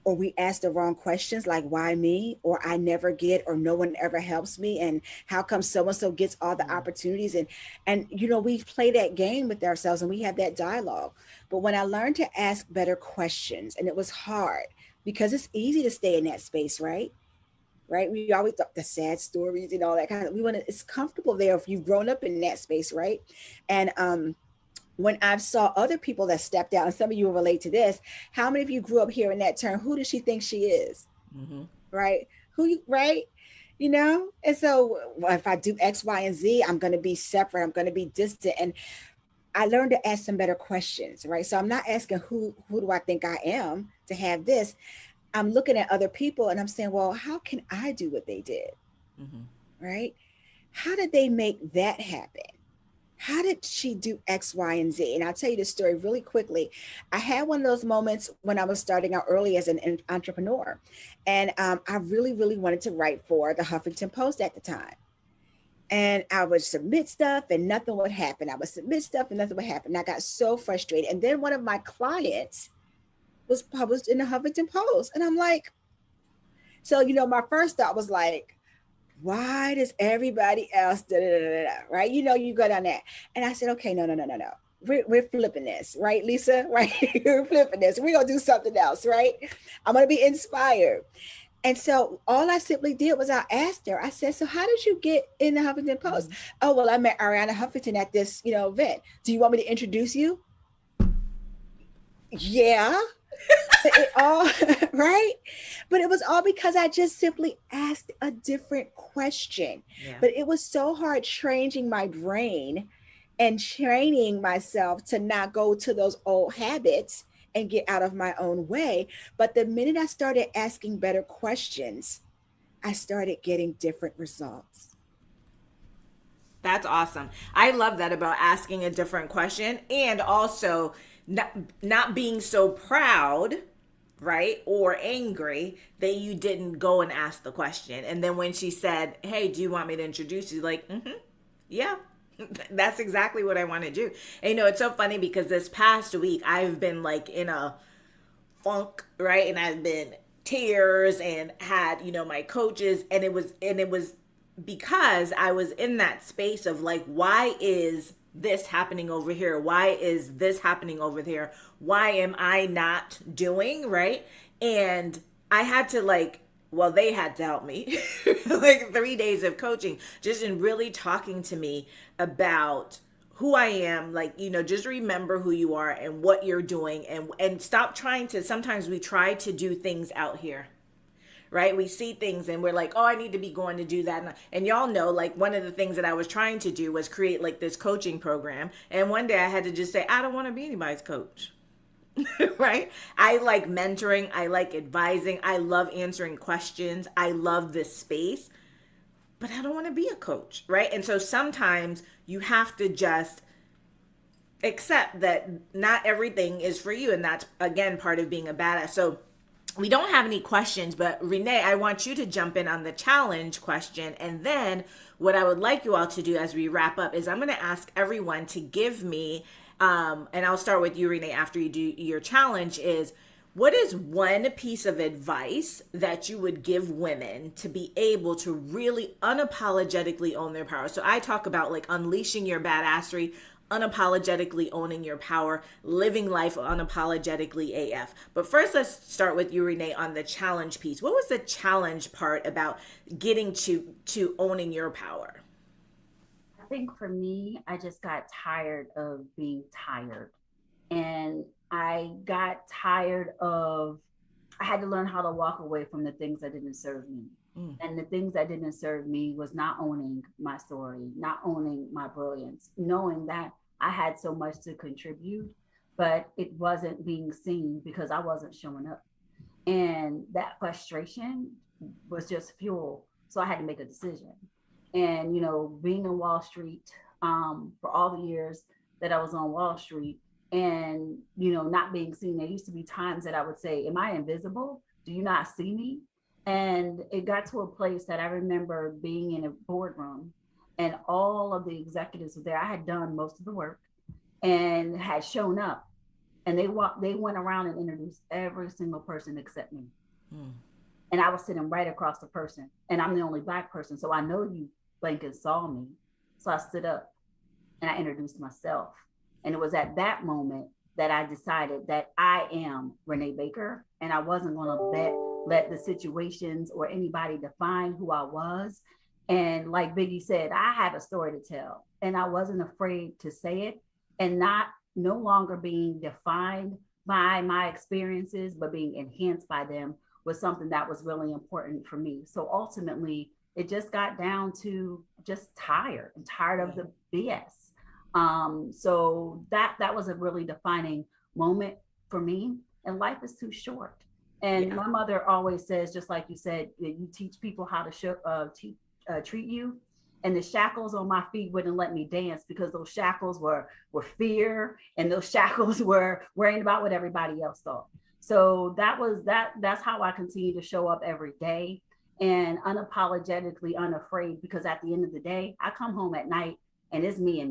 or we ask the wrong questions like, why me? Or I never get, or no one ever helps me. And how come so-and-so gets all the opportunities? And you know, we play that game with ourselves and we have that dialogue. But when I learned to ask better questions, and it was hard because it's easy to stay in that space, right? Right? We always thought the sad stories and all that kind of, it's comfortable there if you've grown up in that space, right? And when I saw other people that stepped out, and some of you will relate to this, how many of you grew up hearing that term, who does she think she is? Right? Right? You know? And so if I do X, Y, and Z, I'm going to be separate. I'm going to be distant. And I learned to ask some better questions, right? So I'm not asking who do I think I am to have this. I'm looking at other people and I'm saying, well, how can I do what they did? Right? How did they make that happen? How did she do X, Y, and Z? And I'll tell you the story really quickly. I had one of those moments when I was starting out early as an entrepreneur. And I really, really wanted to write for the Huffington Post at the time. And I would submit stuff and nothing would happen. I would submit stuff and nothing would happen. I got so frustrated. And then one of my clients was published in the Huffington Post. And I'm like, so, you know, my first thought was like, why does everybody else, right? You know, you go down that. And I said, okay, no. We're flipping this, right, Lisa? Right? We're flipping this. We're going to do something else, right? I'm going to be inspired. And so all I simply did was I asked her, I said, so how did you get in the Huffington Post? Oh, well, I met Ariana Huffington at this, you know, event. Do you want me to introduce you? Yeah. It all right, but it was all because I just simply asked a different question. But it was so hard changing my brain and training myself to not go to those old habits and get out of my own way. But the minute I started asking better questions, I started getting different results. That's awesome. I love that about asking a different question, and also not being so proud, right, or angry that you didn't go and ask the question. And then when she said, hey, do you want me to introduce you? Like, yeah, that's exactly what I want to do. And you know, it's so funny because this past week I've been like in a funk, right? And I've been tears and had, you know, my coaches, and it was because I was in that space of like, why is this happening over here? Why is this happening over there? Why am I not doing right? And I had to like, well, they had to help me like 3 days of coaching, just in really talking to me about who I am, like, you know, just remember who you are and what you're doing, and stop trying to, sometimes we try to do things out here, right? We see things and we're like, oh, I need to be going to do that. And y'all know, like, one of the things that I was trying to do was create like this coaching program. And one day I had to just say, I don't want to be anybody's coach. Right? I like mentoring. I like advising. I love answering questions. I love this space, but I don't want to be a coach. Right? And so sometimes you have to just accept that not everything is for you. And that's, again, part of being a badass. So we don't have any questions, but Renee, I want you to jump in on the challenge question. And then what I would like you all to do as we wrap up is I'm going to ask everyone to give me, and I'll start with you, Renee, after you do your challenge, is what is one piece of advice that you would give women to be able to really unapologetically own their power? So I talk about like unleashing your badassery, unapologetically owning your power, living life unapologetically AF. But first, let's start with you, Renee, on the challenge piece. What was the challenge part about getting to owning your power? I think for me, I just got tired of being tired. And I got tired of, I had to learn how to walk away from the things that didn't serve me. And the things that didn't serve me was not owning my story, not owning my brilliance, knowing that I had so much to contribute, but it wasn't being seen because I wasn't showing up. And that frustration was just fuel. So I had to make a decision. And, you know, being on Wall Street for all the years that I was on Wall Street and, you know, not being seen, there used to be times that I would say, am I invisible? Do you not see me? And it got to a place that I remember being in a boardroom and all of the executives were there. I had done most of the work and had shown up, and they went around and introduced every single person except me. And I was sitting right across the person, and I'm the only Black person. So I know you Blanket saw me. So I stood up and I introduced myself. And it was at that moment that I decided that I am Renee Baker, and I wasn't going to let the situations or anybody define who I was. And like Biggie said, I have a story to tell, and I wasn't afraid to say it, and no longer being defined by my experiences, but being enhanced by them was something that was really important for me. So ultimately, it just got down to just tired of the BS. So that was a really defining moment for me. And life is too short. And my mother always says, just like you said, you teach people how to treat you. And the shackles on my feet wouldn't let me dance because those shackles were fear, and those shackles were worrying about what everybody else thought. So that's how I continue to show up every day, and unapologetically unafraid, because at the end of the day, I come home at night and it's me,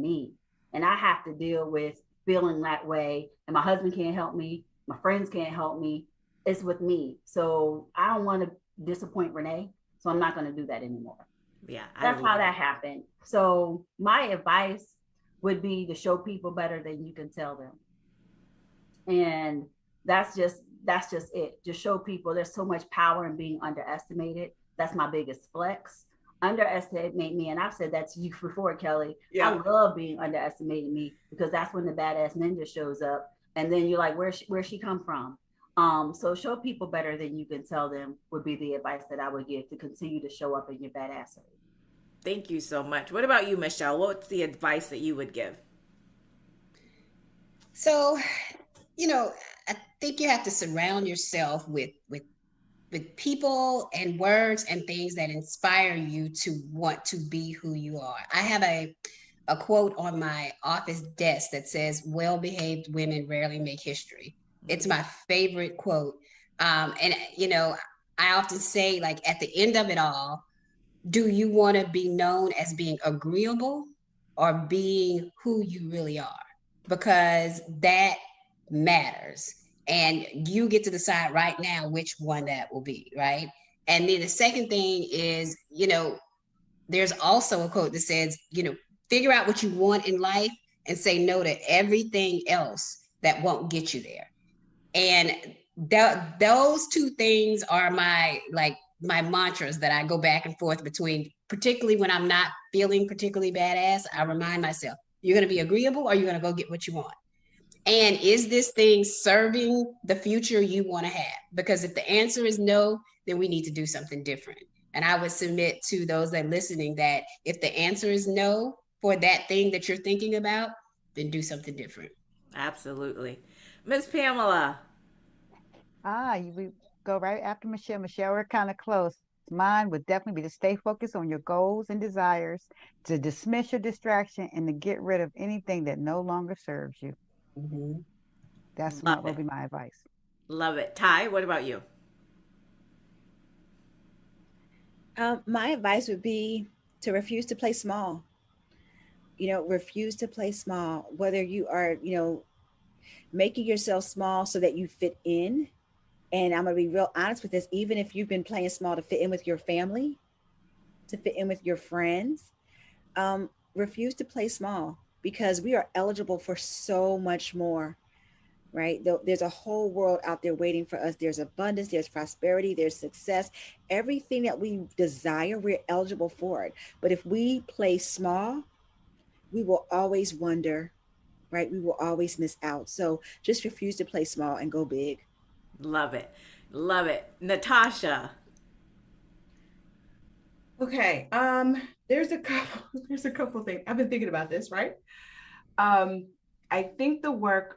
and I have to deal with feeling that way. And my husband can't help me. My friends can't help me. It's with me. So I don't want to disappoint Renee. So I'm not going to do that anymore. Yeah. That's how that happened. So my advice would be to show people better than you can tell them. And that's just it. Just show people there's so much power in being underestimated. That's my biggest flex. Underestimate me. And I've said that to you before, Kelly. Yeah. I love being underestimated me, because that's when the badass ninja shows up. And then you're like, where's she come from? So show people better than you can tell them would be the advice that I would give to continue to show up in your badassery. Thank you so much. What about you, Michelle? What's the advice that you would give? So, you know, I think you have to surround yourself with people and words and things that inspire you to want to be who you are. I have a quote on my office desk that says, well-behaved women rarely make history. It's my favorite quote. And, you know, I often say, like, at the end of it all, do you want to be known as being agreeable or being who you really are? Because that matters. And you get to decide right now which one that will be, right? And then the second thing is, you know, there's also a quote that says, you know, figure out what you want in life and say no to everything else that won't get you there. And those two things are my mantras that I go back and forth between, particularly when I'm not feeling particularly badass. I remind myself, you're going to be agreeable or you're going to go get what you want. And is this thing serving the future you want to have? Because if the answer is no, then we need to do something different. And I would submit to those that are listening that if the answer is no for that thing that you're thinking about, then do something different. Absolutely. Miss Pamela. We go right after Michelle. Michelle, we're kind of close. Mine would definitely be to stay focused on your goals and desires, to dismiss your distraction, and to get rid of anything that no longer serves you. Mm-hmm. That's what will be my advice. Love it. Ty, what about you? My advice would be to refuse to play small. Refuse to play small, whether you are, making yourself small so that you fit in. And I'm going to be real honest with this, even if you've been playing small to fit in with your family, to fit in with your friends, refuse to play small, because we are eligible for so much more, right? There's a whole world out there waiting for us. There's abundance, there's prosperity, there's success. Everything that we desire, we're eligible for it. But if we play small, we will always wonder, right? We will always miss out. So just refuse to play small and go big. Love it. Love it. Natasha. Okay. There's a couple things. I've been thinking about this, right? I think the work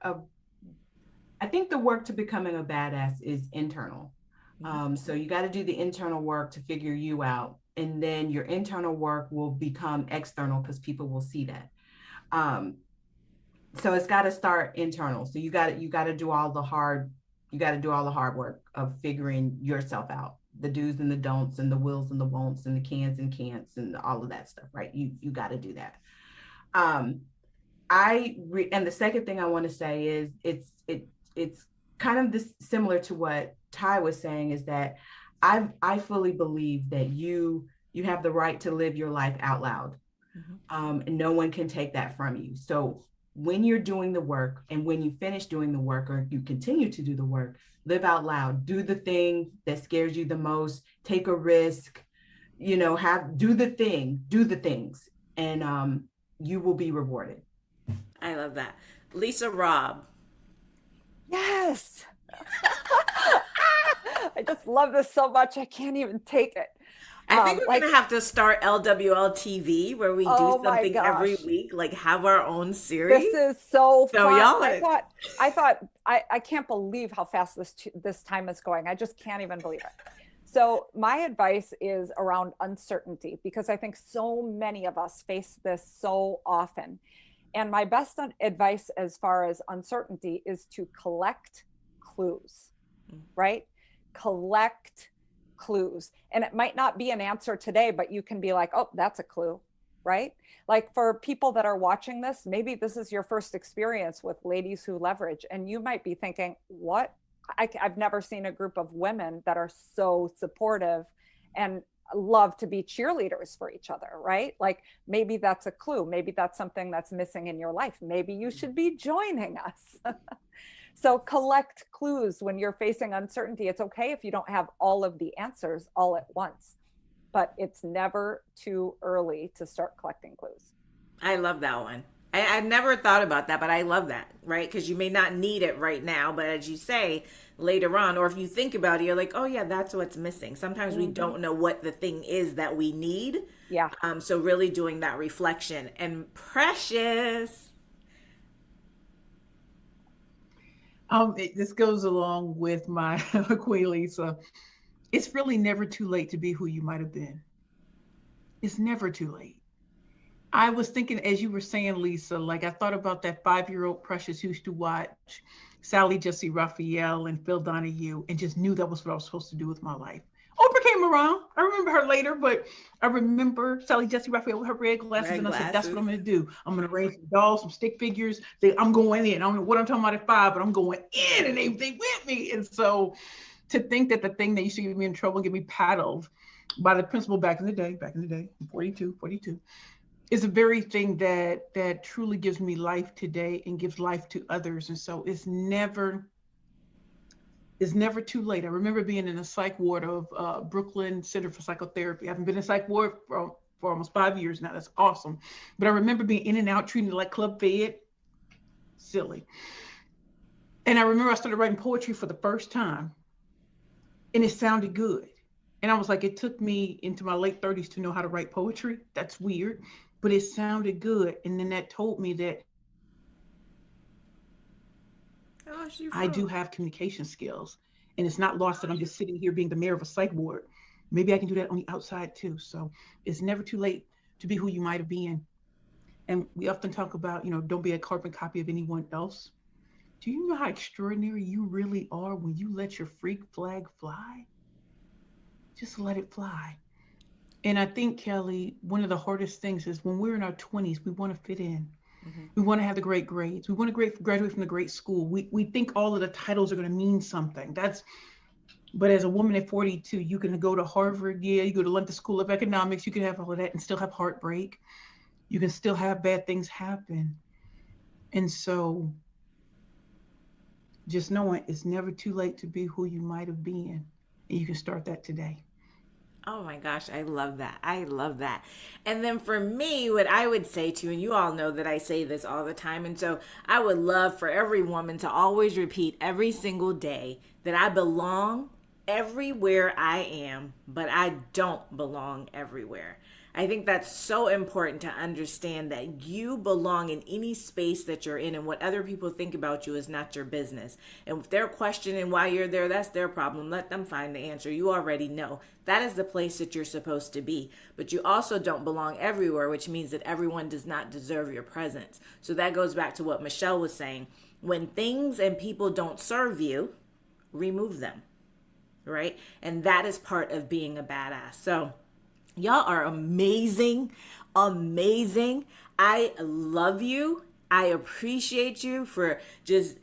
to becoming a badass is internal. So you got to do the internal work to figure you out, and then your internal work will become external because people will see that. So it's got to start internal. So you got to do all the hard work of figuring yourself out, the do's and the don'ts and the wills and the won'ts and the cans and can'ts and all of that stuff, right? You got to do that. And the second thing I want to say is it's kind of this similar to what Ty was saying, is that I fully believe that you have the right to live your life out loud. And no one can take that from you. So when you're doing the work, and when you finish doing the work, or you continue to do the work, live out loud, do the thing that scares you the most, take a risk, do the things, and you will be rewarded. I love that. Lisa Robb. Yes. I just love this so much. I can't even take it. I think we're gonna have to start LWL TV, where we do something every week, like have our own series. This is so fun. Y'all, I can't believe how fast this time is going. I just can't even believe it. So my advice is around uncertainty, because I think so many of us face this so often. And my best advice as far as uncertainty is to collect clues, right? Collect clues. And it might not be an answer today, but you can be like, oh, that's a clue, right? Like for people that are watching this, maybe this is your first experience with Ladies Who Leverage, and you might be thinking, what? I've never seen a group of women that are so supportive and love to be cheerleaders for each other, right? Like maybe that's a clue. Maybe that's something that's missing in your life. Maybe you should be joining us. So collect clues when you're facing uncertainty. It's okay if you don't have all of the answers all at once, but it's never too early to start collecting clues. I love that one. I've never thought about that, but I love that, right? Because you may not need it right now, but as you say, later on, or if you think about it, you're like, oh yeah, that's what's missing. Sometimes we don't know what the thing is that we need. Yeah. So really doing that reflection. And Precious. This goes along with my Queen Lisa. It's really never too late to be who you might have been. It's never too late. I was thinking, as you were saying, Lisa, like I thought about that 5-year-old Precious who used to watch Sally Jesse Raphael and Phil Donahue and just knew that was what I was supposed to do with my life. Oprah came around. I remember her later, but I remember Sally Jesse Raphael with her red glasses. I said, that's what I'm going to do. I'm going to raise some dolls, some stick figures. I'm going in. I don't know what I'm talking about at 5, but I'm going in, and they went me. And so to think that the thing that used to get me in trouble and get me paddled by the principle back in the day, 42, is the very thing that truly gives me life today and gives life to others. And so it's never too late. I remember being in a psych ward of Brooklyn Center for Psychotherapy. I haven't been in a psych ward for almost 5 years now. That's awesome. But I remember being in and out, treated like Club Fed. Silly. And I remember I started writing poetry for the first time, and it sounded good. And I was like, it took me into my late 30s to know how to write poetry. That's weird, but it sounded good. And then that told me that I do have communication skills, and it's not lost that I'm just sitting here being the mayor of a psych ward. Maybe I can do that on the outside too. So it's never too late to be who you might have been. And we often talk about, don't be a carbon copy of anyone else. Do you know how extraordinary you really are when you let your freak flag fly? Just let it fly. And I think, Kelly, one of the hardest things is when we're in our 20s, we want to fit in. Mm-hmm. We want to have the great grades. We want to graduate from the great school. We think all of the titles are going to mean something. But as a woman at 42, you can go to Harvard, you go to London School of Economics, you can have all of that and still have heartbreak. You can still have bad things happen. And so just knowing it's never too late to be who you might have been. And you can start that today. Oh my gosh, I love that. I love that. And then for me, what I would say to you, and you all know that I say this all the time, and so I would love for every woman to always repeat every single day that I belong everywhere I am, but I don't belong everywhere. I think that's so important to understand that you belong in any space that you're in, and what other people think about you is not your business. And if they're questioning why you're there, that's their problem. Let them find the answer. You already know. That is the place that you're supposed to be. But you also don't belong everywhere, which means that everyone does not deserve your presence. So that goes back to what Michelle was saying. When things and people don't serve you, remove them, right? And that is part of being a badass. So y'all are amazing, amazing. I love you. I appreciate you for just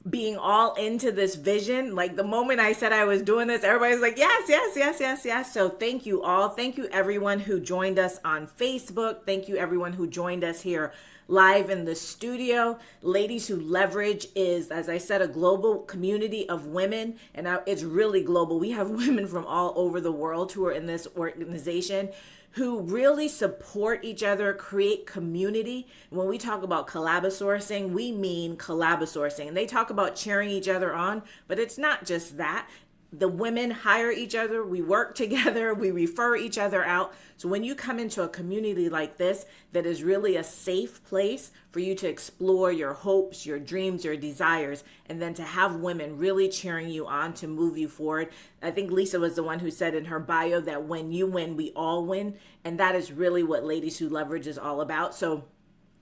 being all into this vision. Like the moment I said I was doing this, everybody's like, yes, yes, yes, yes, yes. So thank you all. Thank you everyone who joined us on Facebook. Thank you everyone who joined us here live in the studio. Ladies Who Leverage is, as I said, a global community of women, and it's really global. We have women from all over the world who are in this organization who really support each other, create community. When we talk about collabosourcing, we mean collabosourcing. And they talk about cheering each other on, but it's not just that. The women hire each other, we work together, we refer each other out. So when you come into a community like this, that is really a safe place for you to explore your hopes, your dreams, your desires, and then to have women really cheering you on to move you forward. I think Lisa was the one who said in her bio that when you win, we all win. And that is really what Ladies Who Leverage is all about. So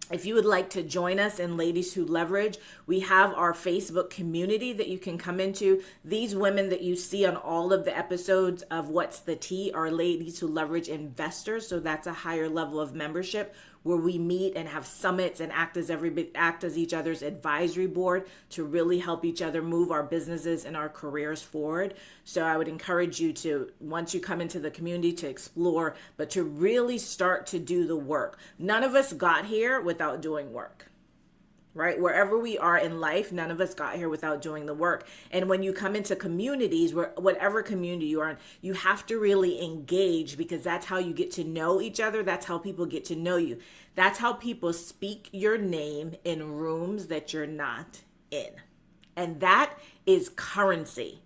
if you would like to join us in Ladies Who Leverage, we have our Facebook community that you can come into. These women that you see on all of the episodes of What's the Tea are Ladies Who Leverage investors. So that's a higher level of membership where we meet and have summits and act as each other's advisory board to really help each other move our businesses and our careers forward. So I would encourage you to, once you come into the community, to explore, but to really start to do the work. None of us got here without doing work. Right? Wherever we are in life, none of us got here without doing the work. And when you come into communities, whatever community you are in, you have to really engage, because that's how you get to know each other. That's how people get to know you. That's how people speak your name in rooms that you're not in. And that is currency.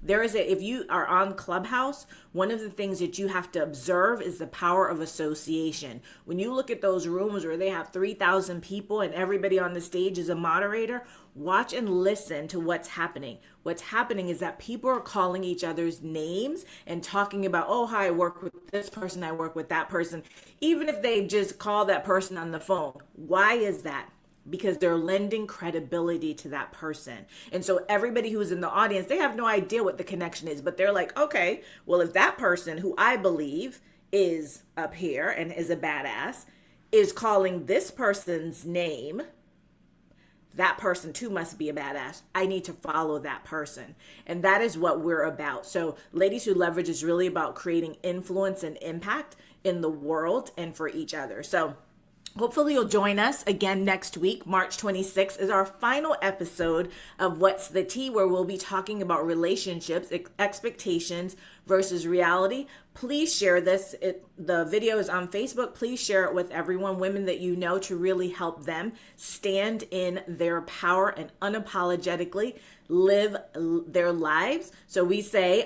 If you are on Clubhouse, one of the things that you have to observe is the power of association. When you look at those rooms where they have 3,000 people and everybody on the stage is a moderator, watch and listen to what's happening. What's happening is that people are calling each other's names and talking about, oh, hi, I work with this person, I work with that person, even if they just call that person on the phone. Why is that? Because they're lending credibility to that person. And so everybody who's in the audience, they have no idea what the connection is, but they're like, okay, well, if that person who I believe is up here and is a badass is calling this person's name, that person too must be a badass. I need to follow that person. And that is what we're about. So Ladies Who Leverage is really about creating influence and impact in the world and for each other. So hopefully you'll join us again next week. March 26th is our final episode of What's the Tea, where we'll be talking about relationships, expectations versus reality. Please share this. The video is on Facebook. Please share it with everyone, women that you know, to really help them stand in their power and unapologetically live their lives. So we say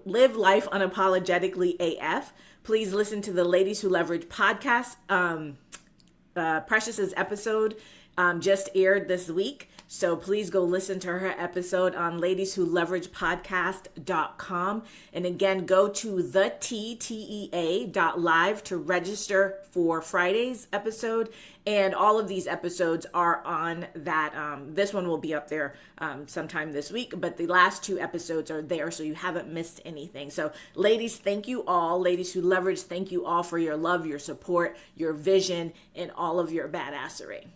live life unapologetically AF. Please listen to the Ladies Who Leverage podcast. Precious's episode just aired this week. So please go listen to her episode on ladieswholeveragepodcast.com. And again, go to thetea.live to register for Friday's episode. And all of these episodes are on that. This one will be up there sometime this week, but the last 2 episodes are there, so you haven't missed anything. So ladies, thank you all. Ladies Who Leverage, thank you all for your love, your support, your vision, and all of your badassery.